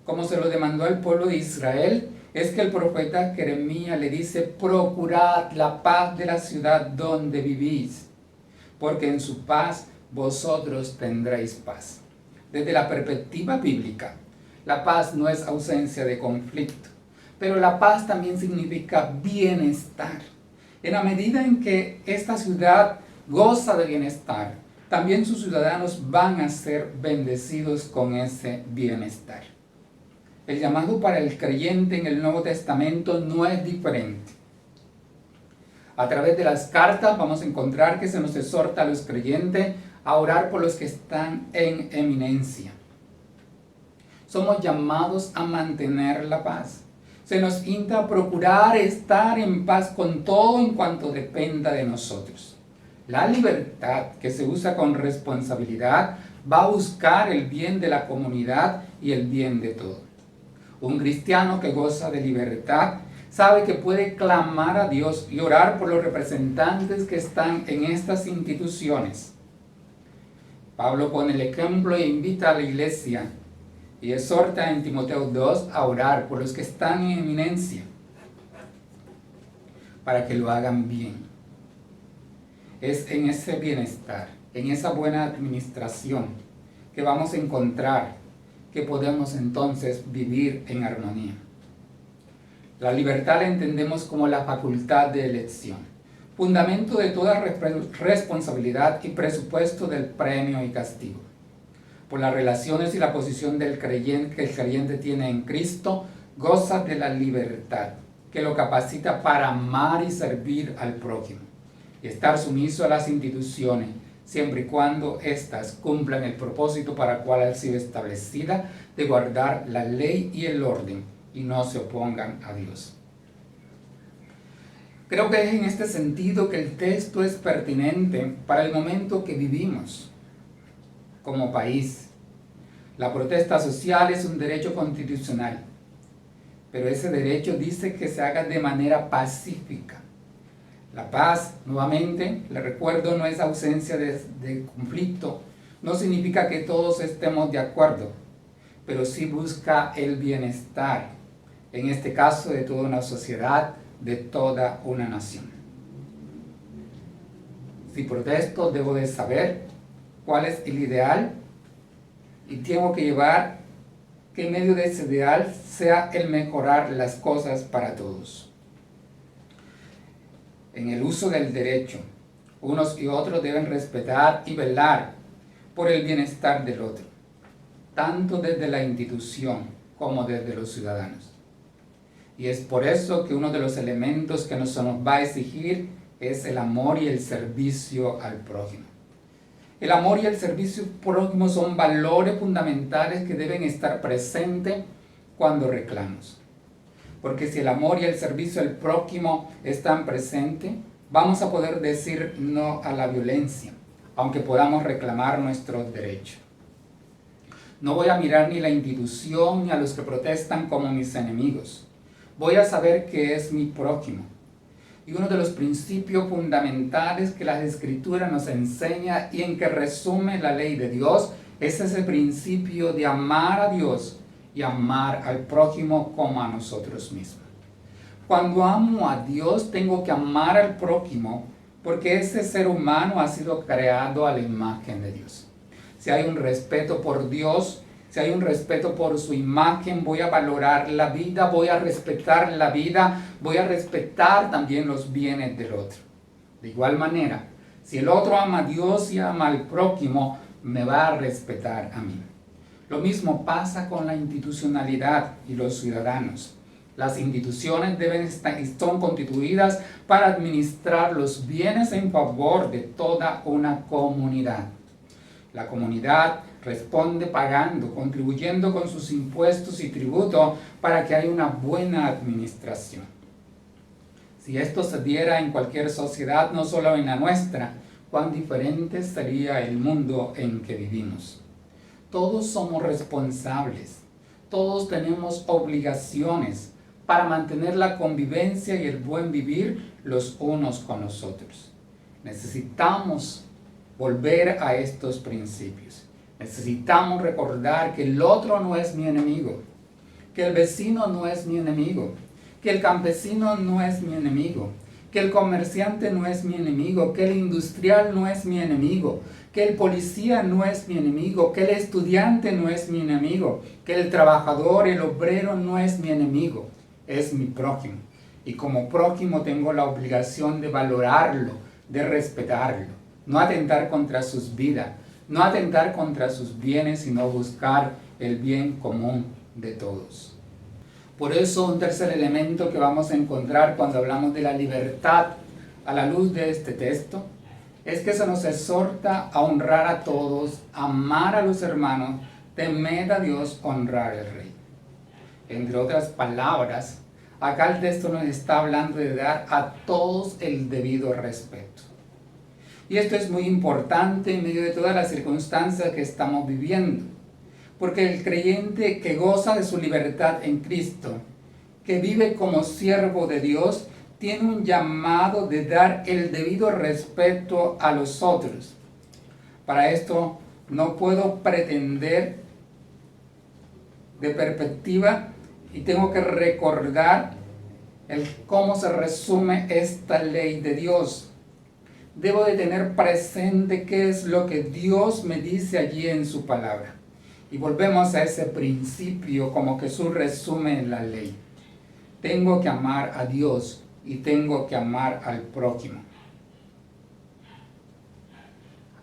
como se lo demandó al pueblo de Israel, es que el profeta Jeremías le dice: procurad la paz de la ciudad donde vivís, porque en su paz vosotros tendréis paz. Desde la perspectiva bíblica, la paz no es ausencia de conflicto, pero la paz también significa bienestar. En la medida en que esta ciudad goza de bienestar, también sus ciudadanos van a ser bendecidos con ese bienestar. El llamado para el creyente en el Nuevo Testamento no es diferente. A través de las cartas vamos a encontrar que se nos exhorta a los creyentes a orar por los que están en eminencia. Somos llamados a mantener la paz. Se nos insta a procurar estar en paz con todo en cuanto dependa de nosotros. La libertad, que se usa con responsabilidad, va a buscar el bien de la comunidad y el bien de todos. Un cristiano que goza de libertad sabe que puede clamar a Dios y orar por los representantes que están en estas instituciones. Pablo pone el ejemplo e invita a la iglesia y exhorta en Timoteo 2 a orar por los que están en eminencia para que lo hagan bien. Es en ese bienestar, en esa buena administración que vamos a encontrar que podemos entonces vivir en armonía. La libertad la entendemos como la facultad de elección, fundamento de toda responsabilidad y presupuesto del premio y castigo. Por las relaciones y la posición del creyente que el creyente tiene en Cristo, goza de la libertad, que lo capacita para amar y servir al prójimo, y estar sumiso a las instituciones, siempre y cuando éstas cumplan el propósito para el cual ha sido establecida, de guardar la ley y el orden, y no se opongan a Dios. Creo que es en este sentido que el texto es pertinente para el momento que vivimos como país. La protesta social es un derecho constitucional, pero ese derecho dice que se haga de manera pacífica. La paz, nuevamente, le recuerdo, no es ausencia de conflicto, no significa que todos estemos de acuerdo, pero sí busca el bienestar, en este caso de toda una sociedad, de toda una nación. Si protesto, debo de saber cuál es el ideal y tengo que llevar que en medio de ese ideal sea el mejorar las cosas para todos. En el uso del derecho, unos y otros deben respetar y velar por el bienestar del otro, tanto desde la institución como desde los ciudadanos. Y es por eso que uno de los elementos que nos va a exigir es el amor y el servicio al prójimo. El amor y el servicio al prójimo son valores fundamentales que deben estar presentes cuando reclamos. Porque si el amor y el servicio al prójimo están presentes, vamos a poder decir no a la violencia, aunque podamos reclamar nuestros derechos. No voy a mirar ni la institución ni a los que protestan como mis enemigos. Voy a saber que es mi prójimo. Y uno de los principios fundamentales que las Escrituras nos enseña y en que resume la ley de Dios es ese principio de amar a Dios y amar al prójimo como a nosotros mismos. Cuando amo a Dios, tengo que amar al prójimo porque ese ser humano ha sido creado a la imagen de Dios. Si hay un respeto por Dios, si hay un respeto por su imagen, voy a valorar la vida, voy a respetar la vida, voy a respetar también los bienes del otro. De igual manera, si el otro ama a Dios y ama al prójimo, me va a respetar a mí. Lo mismo pasa con la institucionalidad y los ciudadanos. Las instituciones son constituidas para administrar los bienes en favor de toda una comunidad. La comunidad responde pagando, contribuyendo con sus impuestos y tributos para que haya una buena administración. Si esto se diera en cualquier sociedad, no solo en la nuestra, cuán diferente sería el mundo en que vivimos. Todos somos responsables, todos tenemos obligaciones para mantener la convivencia y el buen vivir los unos con los otros. Necesitamos volver a estos principios. Necesitamos recordar que el otro no es mi enemigo, que el vecino no es mi enemigo, que el campesino no es mi enemigo, que el comerciante no es mi enemigo, que el industrial no es mi enemigo, que el policía no es mi enemigo, que el estudiante no es mi enemigo, que el trabajador, el obrero no es mi enemigo, es mi prójimo. Y como prójimo tengo la obligación de valorarlo, de respetarlo, no atentar contra sus vidas, no atentar contra sus bienes, sino buscar el bien común de todos. Por eso un tercer elemento que vamos a encontrar cuando hablamos de la libertad a la luz de este texto es que se nos exhorta a honrar a todos, amar a los hermanos, temer a Dios, honrar al Rey. Entre otras palabras, acá el texto nos está hablando de dar a todos el debido respeto. Y esto es muy importante en medio de todas las circunstancias que estamos viviendo. Porque el creyente que goza de su libertad en Cristo, que vive como siervo de Dios, tiene un llamado de dar el debido respeto a los otros. Para esto no puedo pretender de perspectiva y tengo que recordar cómo se resume esta ley de Dios. Debo de tener presente qué es lo que Dios me dice allí en su palabra. Y volvemos a ese principio como Jesús resume en la ley. Tengo que amar a Dios y tengo que amar al prójimo.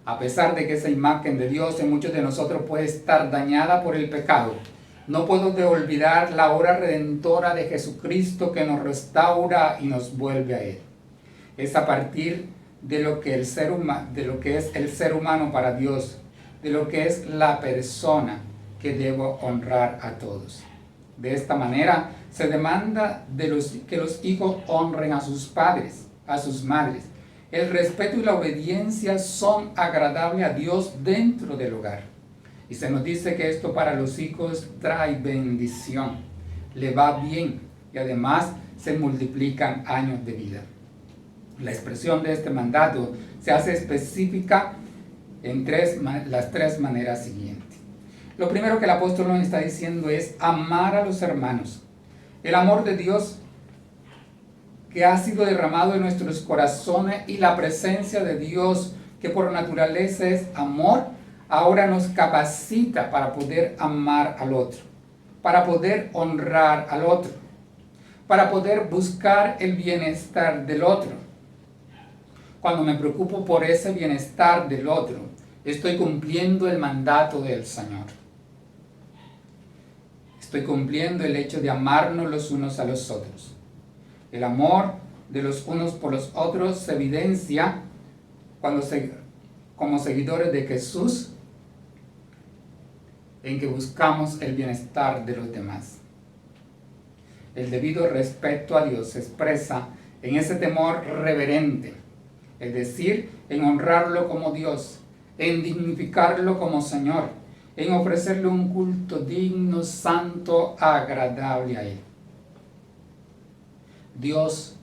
A pesar de que esa imagen de Dios en muchos de nosotros puede estar dañada por el pecado, no puedo olvidar la obra redentora de Jesucristo que nos restaura y nos vuelve a Él. Es a partir de lo que es el ser humano para Dios, de lo que es la persona que debo honrar a todos. De esta manera se demanda que los hijos honren a sus padres, a sus madres. El respeto y la obediencia son agradables a Dios dentro del hogar. Y se nos dice que esto para los hijos trae bendición, le va bien y además se multiplican años de vida. La expresión de este mandato se hace específica en las tres maneras siguientes. Lo primero que el apóstol nos está diciendo es amar a los hermanos. El amor de Dios que ha sido derramado en nuestros corazones y la presencia de Dios que por naturaleza es amor, ahora nos capacita para poder amar al otro, para poder honrar al otro, para poder buscar el bienestar del otro. Cuando me preocupo por ese bienestar del otro, estoy cumpliendo el mandato del Señor. Estoy cumpliendo el hecho de amarnos los unos a los otros. El amor de los unos por los otros se evidencia como seguidores de Jesús, en que buscamos el bienestar de los demás. El debido respeto a Dios se expresa en ese temor reverente, es decir, en honrarlo como Dios, en dignificarlo como Señor, en ofrecerle un culto digno, santo, agradable a Él. Dios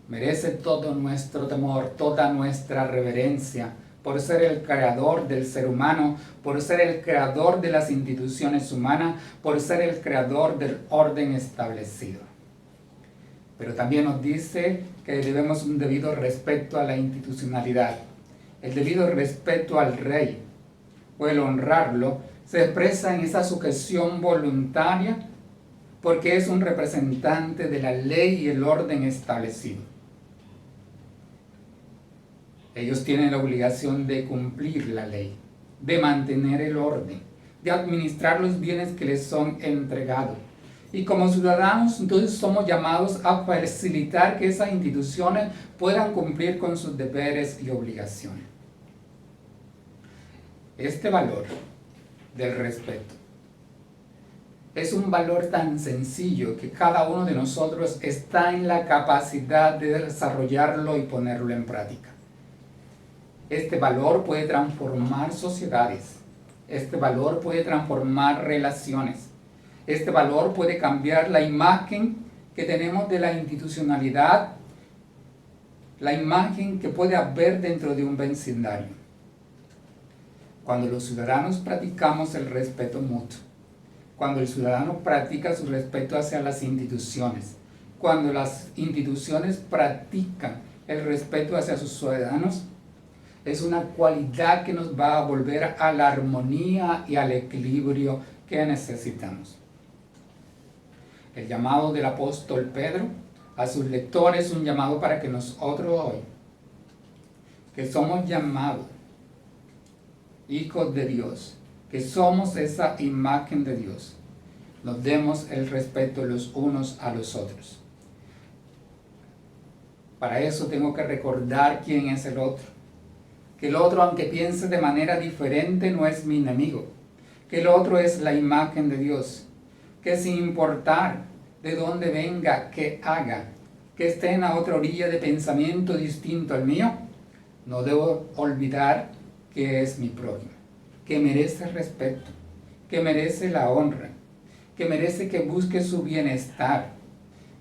merece todo nuestro temor, toda nuestra reverencia, por ser el creador del ser humano, por ser el creador de las instituciones humanas, por ser el creador del orden establecido. Pero también nos dice que debemos un debido respeto a la institucionalidad, el debido respeto al rey, o el honrarlo, se expresa en esa sujeción voluntaria porque es un representante de la ley y el orden establecido. Ellos tienen la obligación de cumplir la ley, de mantener el orden, de administrar los bienes que les son entregados. Y como ciudadanos, entonces somos llamados a facilitar que esas instituciones puedan cumplir con sus deberes y obligaciones. Este valor del respeto es un valor tan sencillo que cada uno de nosotros está en la capacidad de desarrollarlo y ponerlo en práctica. Este valor puede transformar sociedades. Este valor puede transformar relaciones. Este valor puede cambiar la imagen que tenemos de la institucionalidad, la imagen que puede haber dentro de un vecindario. Cuando los ciudadanos practicamos el respeto mutuo, cuando el ciudadano practica su respeto hacia las instituciones, cuando las instituciones practican el respeto hacia sus ciudadanos, es una cualidad que nos va a volver a la armonía y al equilibrio que necesitamos. El llamado del apóstol Pedro a sus lectores es un llamado para que nosotros hoy, que somos llamados hijos de Dios, que somos esa imagen de Dios, nos demos el respeto los unos a los otros. Para eso tengo que recordar quién es el otro. Que el otro, aunque piense de manera diferente, no es mi enemigo. Que el otro es la imagen de Dios. Que sin importar de dónde venga, qué haga, que esté en la otra orilla de pensamiento distinto al mío, no debo olvidar que es mi prójimo, que merece respeto, que merece la honra, que merece que busque su bienestar,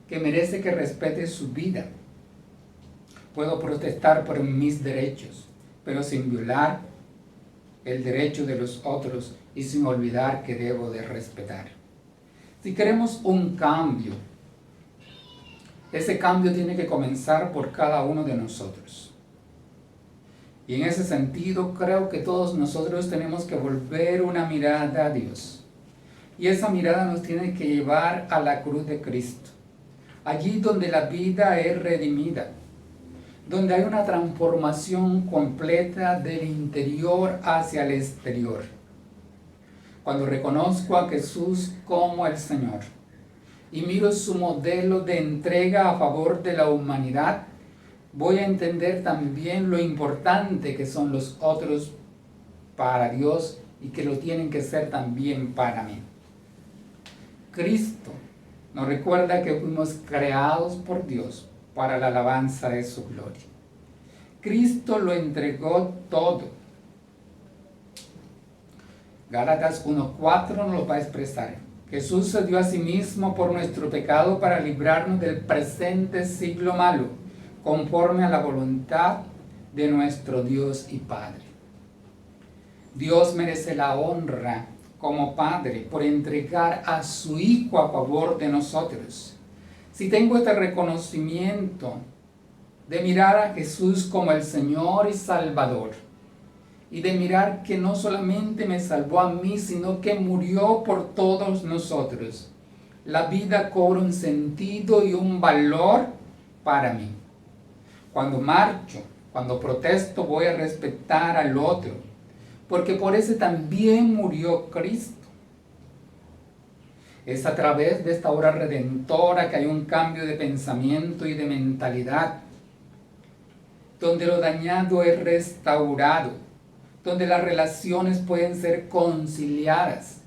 que merece que respete su vida. Puedo protestar por mis derechos, pero sin violar el derecho de los otros y sin olvidar que debo de respetar. Si queremos un cambio, ese cambio tiene que comenzar por cada uno de nosotros. Y en ese sentido creo que todos nosotros tenemos que volver una mirada a Dios. Y esa mirada nos tiene que llevar a la cruz de Cristo. Allí donde la vida es redimida, donde hay una transformación completa del interior hacia el exterior. Cuando reconozco a Jesús como el Señor y miro su modelo de entrega a favor de la humanidad, voy a entender también lo importante que son los otros para Dios y que lo tienen que ser también para mí. Cristo nos recuerda que fuimos creados por Dios para la alabanza de su gloria. Cristo lo entregó todo. Gálatas 1:4 nos lo va a expresar. Jesús se dio a sí mismo por nuestro pecado para librarnos del presente siglo malo, conforme a la voluntad de nuestro Dios y Padre. Dios merece la honra como Padre por entregar a su Hijo a favor de nosotros. Si tengo este reconocimiento de mirar a Jesús como el Señor y Salvador, y de mirar que no solamente me salvó a mí, sino que murió por todos nosotros, la vida cobra un sentido y un valor para mí. Cuando marcho, cuando protesto, voy a respetar al otro, porque por ese también murió Cristo. Es a través de esta obra redentora que hay un cambio de pensamiento y de mentalidad, donde lo dañado es restaurado, donde las relaciones pueden ser conciliadas.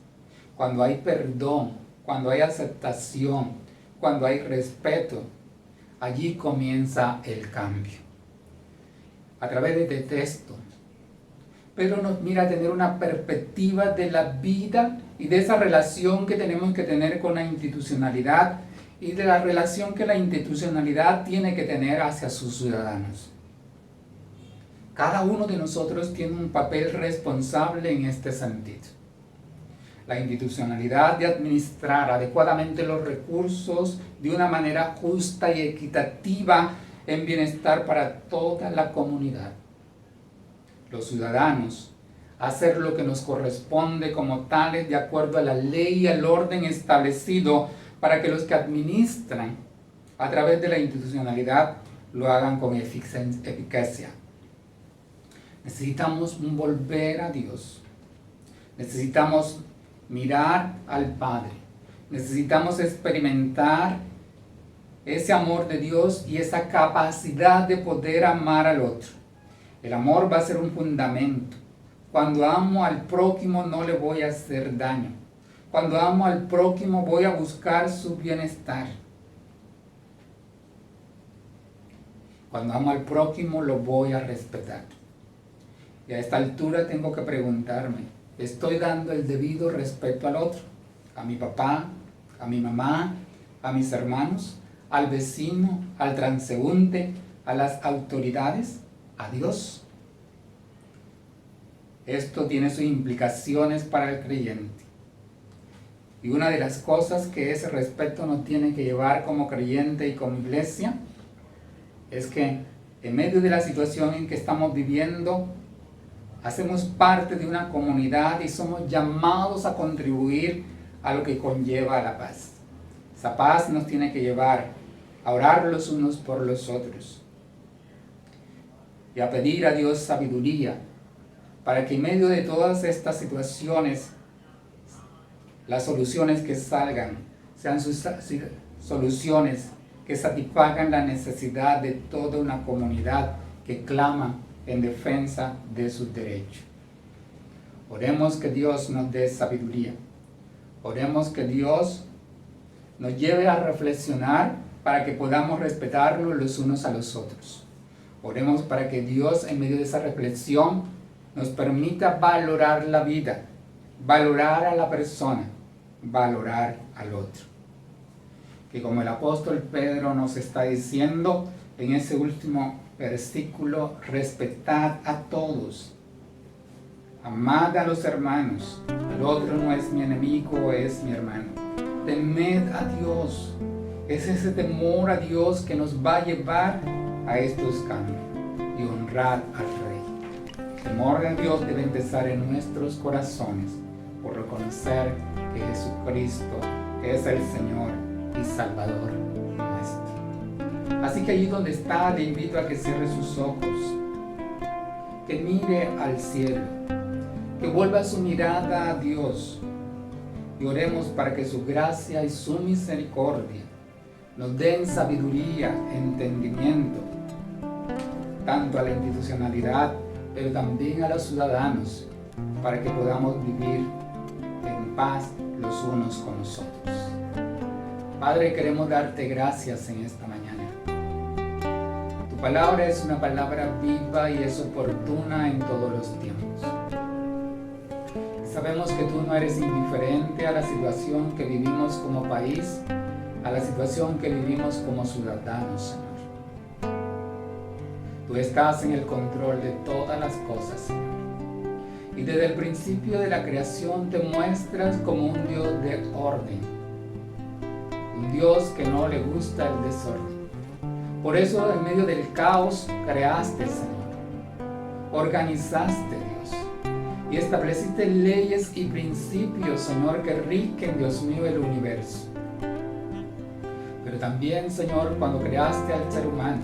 Cuando hay perdón, cuando hay aceptación, cuando hay respeto, allí comienza el cambio. A través de este texto, Pedro nos mira a tener una perspectiva de la vida y de esa relación que tenemos que tener con la institucionalidad y de la relación que la institucionalidad tiene que tener hacia sus ciudadanos. Cada uno de nosotros tiene un papel responsable en este sentido. La institucionalidad de administrar adecuadamente los recursos de una manera justa y equitativa en bienestar para toda la comunidad. Los ciudadanos, hacer lo que nos corresponde como tales de acuerdo a la ley y al orden establecido para que los que administran a través de la institucionalidad lo hagan con eficacia. Necesitamos volver a Dios. Necesitamos mirar al Padre. Necesitamos experimentar ese amor de Dios y esa capacidad de poder amar al otro. El amor va a ser un fundamento Cuando amo al prójimo no le voy a hacer daño. Cuando amo al prójimo voy a buscar su bienestar. Cuando amo al prójimo lo voy a respetar. Y a esta altura tengo que preguntarme, ¿estoy dando el debido respeto al otro? A mi papá, a mi mamá, a mis hermanos, al vecino, al transeúnte, a las autoridades, a Dios. Esto tiene sus implicaciones para el creyente. Y una de las cosas que ese respeto nos tiene que llevar como creyente y como iglesia es que en medio de la situación en que estamos viviendo, hacemos parte de una comunidad y somos llamados a contribuir a lo que conlleva la paz. Esa paz nos tiene que llevar a orar los unos por los otros y a pedir a Dios sabiduría para que en medio de todas estas situaciones, las soluciones que salgan sean soluciones que satisfagan la necesidad de toda una comunidad que clama en defensa de sus derechos. Oremos que Dios nos dé sabiduría. Oremos que Dios nos lleve a reflexionar para que podamos respetarnos los unos a los otros. Oremos para que Dios, en medio de esa reflexión, nos permita valorar la vida, valorar a la persona, valorar al otro. Que como el apóstol Pedro nos está diciendo en ese último versículo, respetad a todos, amad a los hermanos, el otro no es mi enemigo, es mi hermano. Temed a Dios, es ese temor a Dios que nos va a llevar a estos cambios, y honrad al Rey. El temor de Dios debe empezar en nuestros corazones por reconocer que Jesucristo es el Señor y Salvador nuestro. Así que allí donde está, le invito a que cierre sus ojos, que mire al cielo, que vuelva su mirada a Dios y oremos para que su gracia y su misericordia nos den sabiduría, entendimiento, tanto a la institucionalidad, pero también a los ciudadanos, para que podamos vivir en paz los unos con los otros. Padre, queremos darte gracias en esta mañana. Tu palabra es una palabra viva y es oportuna en todos los tiempos. Sabemos que tú no eres indiferente a la situación que vivimos como país, a la situación que vivimos como ciudadanos, Señor. Tú estás en el control de todas las cosas, Señor. Y desde el principio de la creación te muestras como un Dios de orden. Un Dios que no le gusta el desorden. Por eso en medio del caos creaste, Señor. Organizaste, Dios. Y estableciste leyes y principios, Señor, que rigen, Dios mío, el universo. Pero también, Señor, cuando creaste al ser humano,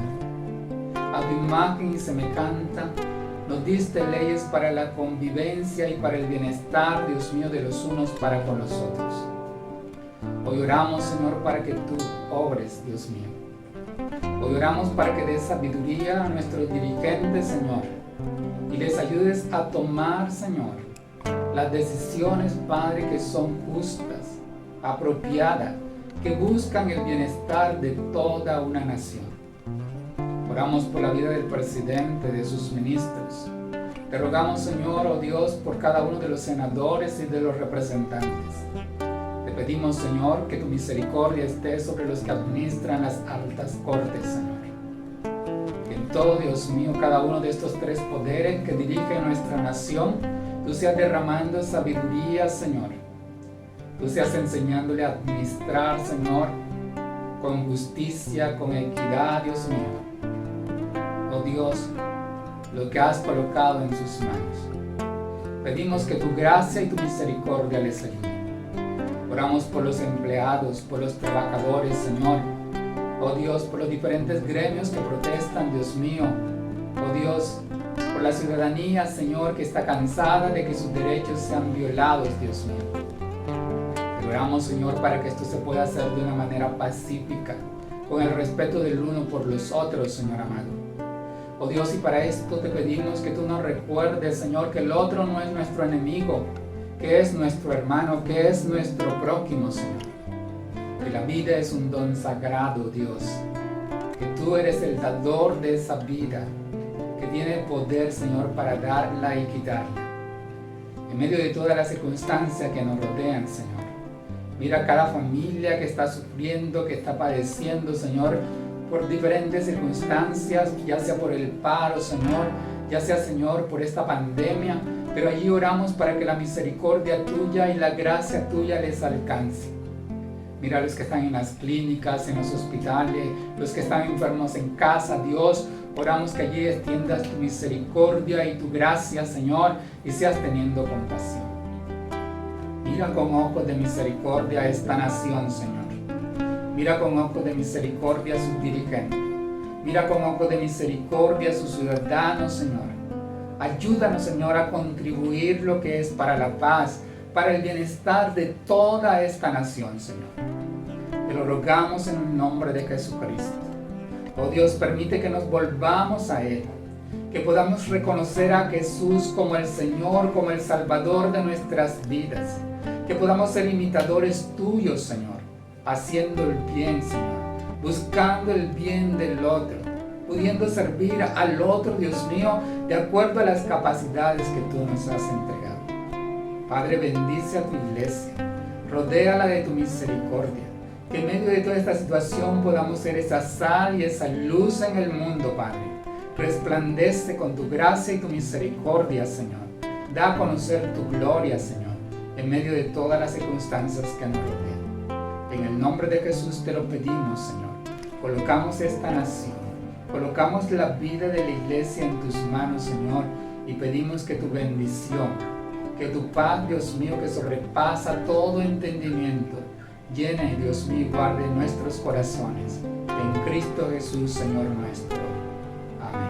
a tu imagen y semejanza, nos diste leyes para la convivencia y para el bienestar, Dios mío, de los unos para con los otros. Hoy oramos, Señor, para que tú obres, Dios mío. Hoy oramos para que des sabiduría a nuestros dirigentes, Señor, y les ayudes a tomar, Señor, las decisiones, Padre, que son justas, apropiadas, que buscan el bienestar de toda una nación. Oramos por la vida del presidente, de sus ministros. Te rogamos, Señor, oh Dios, por cada uno de los senadores y de los representantes. Te pedimos, Señor, que tu misericordia esté sobre los que administran las altas cortes, Señor. Que en todo, Dios mío, cada uno de estos tres poderes que dirigen nuestra nación, tú seas derramando sabiduría, Señor. Tú seas enseñándole a administrar, Señor, con justicia, con equidad, Dios mío. Oh Dios, lo que has colocado en sus manos. Pedimos que tu gracia y tu misericordia les ayuden. Oramos por los empleados, por los trabajadores, Señor. Oh Dios, por los diferentes gremios que protestan, Dios mío. Oh Dios, por la ciudadanía, Señor, que está cansada de que sus derechos sean violados, Dios mío. Oramos, Señor, para que esto se pueda hacer de una manera pacífica, con el respeto del uno por los otros, Señor amado. Oh Dios, y para esto te pedimos que tú nos recuerdes, Señor, que el otro no es nuestro enemigo, que es nuestro hermano, que es nuestro prójimo, Señor. Que la vida es un don sagrado, Dios. Que tú eres el dador de esa vida, que tiene el poder, Señor, para darla y quitarla. En medio de todas las circunstancias que nos rodean, Señor. Mira cada familia que está sufriendo, que está padeciendo, Señor, por diferentes circunstancias, ya sea por el paro, Señor, ya sea, Señor, por esta pandemia, pero allí oramos para que la misericordia tuya y la gracia tuya les alcance. Mira a los que están en las clínicas, en los hospitales, los que están enfermos en casa, Dios, oramos que allí extiendas tu misericordia y tu gracia, Señor, y seas teniendo compasión. Mira con ojos de misericordia a esta nación, Señor. Mira con ojos de misericordia a sus dirigentes. Mira con ojos de misericordia a sus ciudadanos, Señor. Ayúdanos, Señor, a contribuir lo que es para la paz, para el bienestar de toda esta nación, Señor. Te lo rogamos en el nombre de Jesucristo. Oh Dios, permite que nos volvamos a Él, que podamos reconocer a Jesús como el Señor, como el Salvador de nuestras vidas, que podamos ser imitadores tuyos, Señor, haciendo el bien, Señor, buscando el bien del otro, pudiendo servir al otro, Dios mío, de acuerdo a las capacidades que tú nos has entregado. Padre, bendice a tu iglesia, rodéala de tu misericordia, que en medio de toda esta situación podamos ser esa sal y esa luz en el mundo, Padre. Resplandece con tu gracia y tu misericordia, Señor. Da a conocer tu gloria, Señor, en medio de todas las circunstancias que nos rodean. En el nombre de Jesús te lo pedimos, Señor. Colocamos esta nación, colocamos la vida de la iglesia en tus manos, Señor, y pedimos que tu bendición, que tu paz, Dios mío, que sobrepasa todo entendimiento, llene, Dios mío, y guarde nuestros corazones. En Cristo Jesús, Señor nuestro. Amén.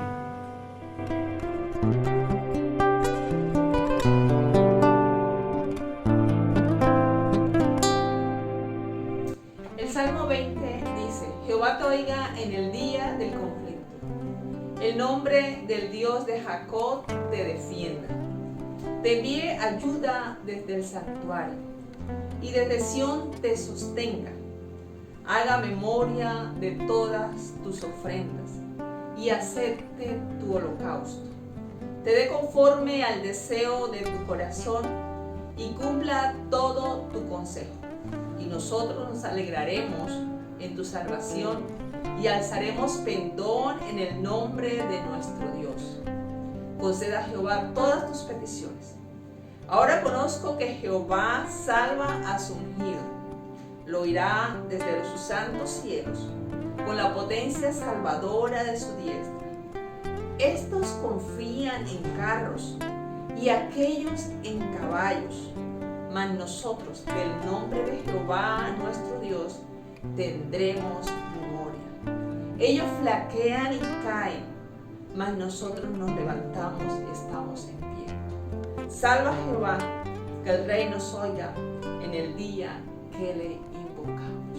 El Salmo 20 dice: Jehová te oiga en el día del conflicto. El nombre del Dios de Jacob te defienda. Te envíe ayuda desde el santuario y desde Sión te sostenga. Haga memoria de todas tus ofrendas y acepte tu holocausto. Te dé conforme al deseo de tu corazón y cumpla todo tu consejo. Y nosotros nos alegraremos en tu salvación y alzaremos pendón en el nombre de nuestro Dios. Conceda a Jehová todas tus peticiones. Ahora conozco que Jehová salva a su ungido. Lo oirá desde sus santos cielos, con la potencia salvadora de su diestra. Estos confían en carros y aquellos en caballos, mas nosotros, del nombre de Jehová nuestro Dios, tendremos memoria. Ellos flaquean y caen, mas nosotros nos levantamos y estamos en pie. Salva a Jehová, que el Rey nos oiga en el día que le invocamos.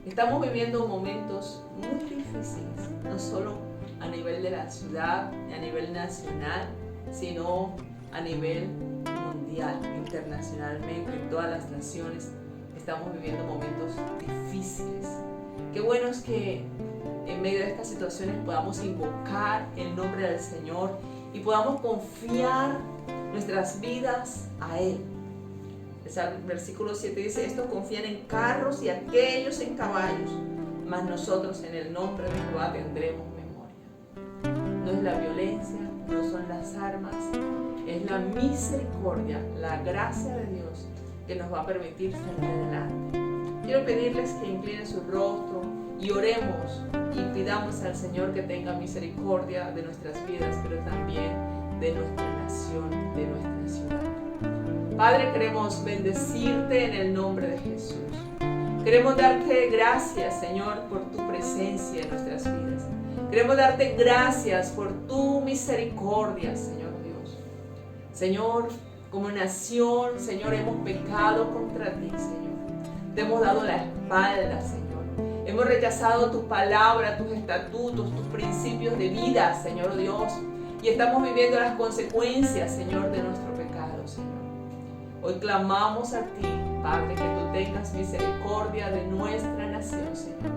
Estamos viviendo momentos muy difíciles, no solo a nivel de la ciudad, a nivel nacional, sino a nivel mundial, internacionalmente, en todas las naciones. Estamos viviendo momentos difíciles. Qué bueno es que en medio de estas situaciones podamos invocar el nombre del Señor y podamos confiar nuestras vidas a Él. El versículo 7 dice: estos confían en carros y aquellos en caballos, mas nosotros en el nombre de Jehová tendremos memoria. No es la violencia, no son las armas, es la misericordia, la gracia de Dios que nos va a permitir salir adelante. Quiero pedirles que inclinen su rostro y oremos y pidamos al Señor que tenga misericordia de nuestras vidas, pero también de nuestra nación, de nuestra ciudad. Padre, queremos bendecirte en el nombre de Jesús. Queremos darte gracias, Señor, por tu presencia en nuestras vidas. Queremos darte gracias por tu misericordia, Señor Dios. Señor, como nación, Señor, hemos pecado contra ti, Señor. Te hemos dado la espalda, Señor. Hemos rechazado tu palabra, tus estatutos, tus principios de vida, Señor Dios. Y estamos viviendo las consecuencias, Señor, de nuestro pecado, Señor. Hoy clamamos a ti, Padre, que tú tengas misericordia de nuestra nación, Señor.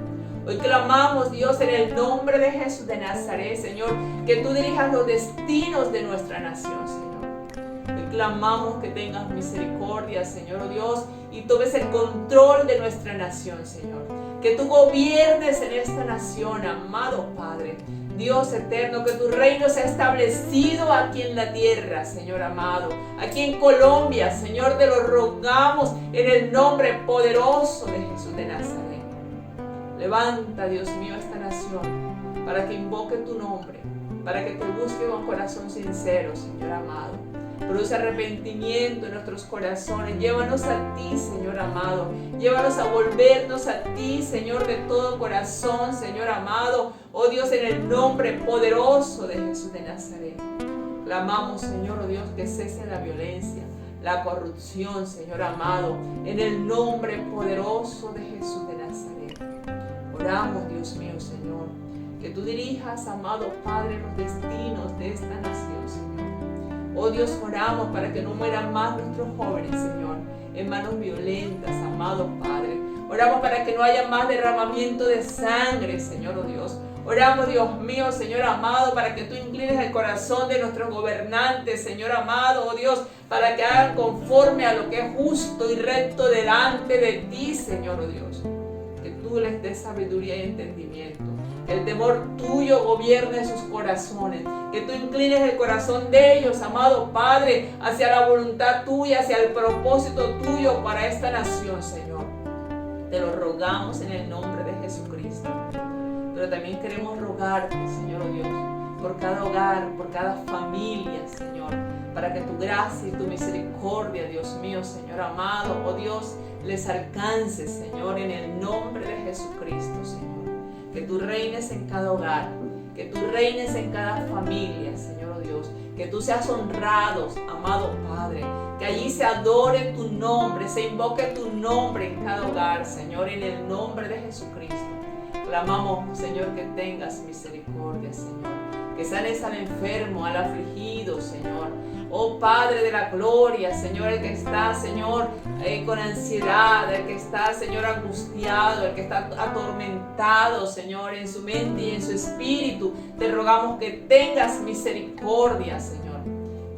Hoy clamamos, Dios, en el nombre de Jesús de Nazaret, Señor, que tú dirijas los destinos de nuestra nación, Señor. Hoy clamamos que tengas misericordia, Señor, oh Dios, y tomes el control de nuestra nación, Señor. Que tú gobiernes en esta nación, amado Padre. Dios eterno, que tu reino sea establecido aquí en la tierra, Señor amado. Aquí en Colombia, Señor, te lo rogamos en el nombre poderoso de Jesús de Nazaret. Levanta, Dios mío, esta nación para que invoque tu nombre, para que te busque con corazón sincero, Señor amado. Produce arrepentimiento en nuestros corazones. Llévanos a ti, Señor amado. Llévanos a volvernos a ti, Señor, de todo corazón, Señor amado. Oh Dios, en el nombre poderoso de Jesús de Nazaret. Clamamos, Señor, oh Dios, que cese la violencia, la corrupción, Señor amado, en el nombre poderoso de Jesús de Nazaret. Oramos, Dios mío, Señor, que tú dirijas, amado Padre, los destinos de esta nación, Señor. Oh Dios, oramos para que no mueran más nuestros jóvenes, Señor, en manos violentas, amado Padre. Oramos para que no haya más derramamiento de sangre, Señor, oh Dios. Oramos, Dios mío, Señor amado, para que tú inclines el corazón de nuestros gobernantes, Señor amado, oh Dios, para que hagan conforme a lo que es justo y recto delante de ti, Señor, oh Dios. Que tú les des sabiduría y entendimiento. El temor tuyo gobierne sus corazones. Que tú inclines el corazón de ellos, amado Padre, hacia la voluntad tuya, hacia el propósito tuyo para esta nación, Señor. Te lo rogamos en el nombre de Jesucristo. Pero también queremos rogarte, Señor, oh Dios, por cada hogar, por cada familia, Señor, para que tu gracia y tu misericordia, Dios mío, Señor amado, oh Dios, les alcance, Señor, en el nombre de Jesucristo, Señor. Que tú reines en cada hogar, que tú reines en cada familia, Señor, oh Dios, que tú seas honrado, amado Padre, que allí se adore tu nombre, se invoque tu nombre en cada hogar, Señor, en el nombre de Jesucristo. Clamamos, Señor, que tengas misericordia, Señor, que sanes al enfermo, al afligido, Señor. Oh Padre de la gloria, Señor, el que está, Señor, con ansiedad, el que está, Señor, angustiado, el que está atormentado, Señor, en su mente y en su espíritu. Te rogamos que tengas misericordia, Señor.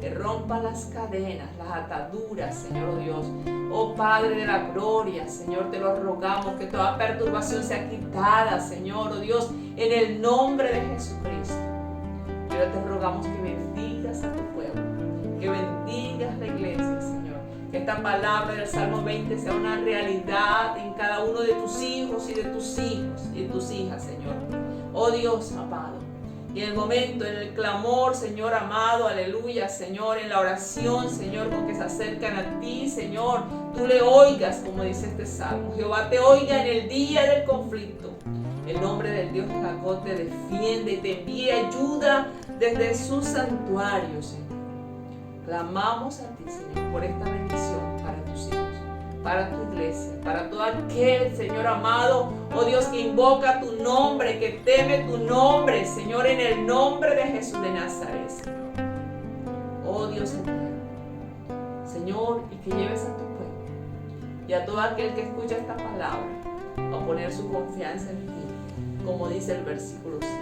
Que rompan las cadenas, las ataduras, Señor, oh Dios. Oh Padre de la gloria, Señor, te lo rogamos, que toda perturbación sea quitada, Señor, oh Dios, en el nombre de Jesucristo. Pero te rogamos que bendigas a tu pueblo, que bendigas la iglesia, Señor. Que esta palabra del Salmo 20 sea una realidad en cada uno de tus hijos y de tus hijos y de tus hijas, Señor. Oh Dios amado. Y en el momento, en el clamor, Señor amado, aleluya, Señor, en la oración, Señor, con que se acercan a ti, Señor, tú le oigas, como dice este salmo. Jehová te oiga en el día del conflicto. El nombre del Dios de Jacob te defiende y te envía ayuda desde su santuario, Señor. Clamamos a ti, Señor, por esta bendición para tus hijos, para tu iglesia, para todo aquel, Señor amado, oh Dios, que invoca tu nombre, que teme tu nombre, Señor, en el nombre de Jesús de Nazaret, Señor. Oh Dios eterno, Señor, y que lleves a tu pueblo y a todo aquel que escucha esta palabra a poner su confianza en ti, como dice el versículo 7.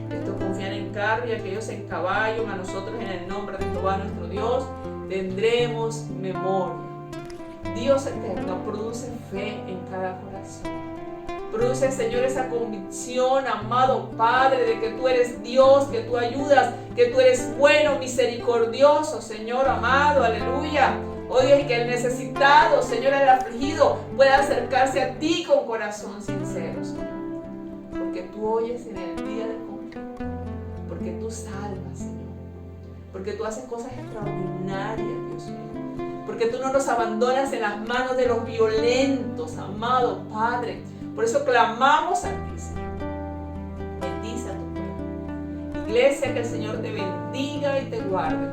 Estos confían en carro y aquellos en caballo, a nosotros en el nombre de Jehová nuestro Dios tendremos memoria. Dios eterno, produce fe en cada corazón. Produce, Señor, esa convicción, amado Padre, de que tú eres Dios, que tú ayudas, que tú eres bueno, misericordioso, Señor amado, aleluya. Oh Dios, y que el necesitado, Señor, el afligido, pueda acercarse a ti con corazón sincero, Señor. Porque tú oyes en el día del conflicto, porque tú salvas, Señor. Porque tú haces cosas extraordinarias, Dios mío. Porque tú no nos abandonas en las manos de los violentos, amado Padre. Por eso clamamos a ti, Señor. Bendice a tu pueblo. Iglesia, que el Señor te bendiga y te guarde.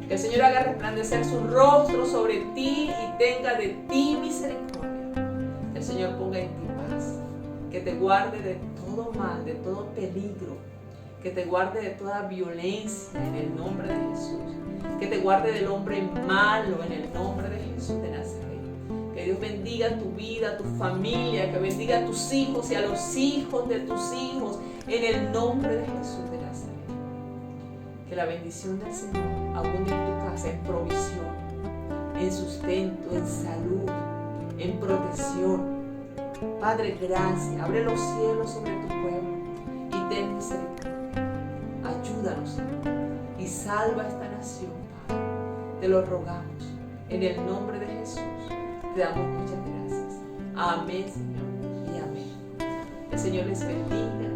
Que el Señor haga resplandecer su rostro sobre ti y tenga de ti misericordia. Que el Señor ponga en ti paz. que te guarde de todo mal, de todo peligro, que te guarde de toda violencia en el nombre de Jesús, que te guarde del hombre malo en el nombre de Jesús de Nazaret. Que Dios bendiga tu vida, tu familia, que bendiga a tus hijos y a los hijos de tus hijos en el nombre de Jesús de Nazaret. Que la bendición del Señor abunde en tu casa, en provisión, en sustento, en salud, en protección. Padre, gracias. Abre los cielos sobre tu pueblo y ten misericordia. Ayúdanos, Señor, y salva a esta nación, Padre. Te lo rogamos. En el nombre de Jesús te damos muchas gracias. Amén, Señor, y amén. El Señor les bendiga.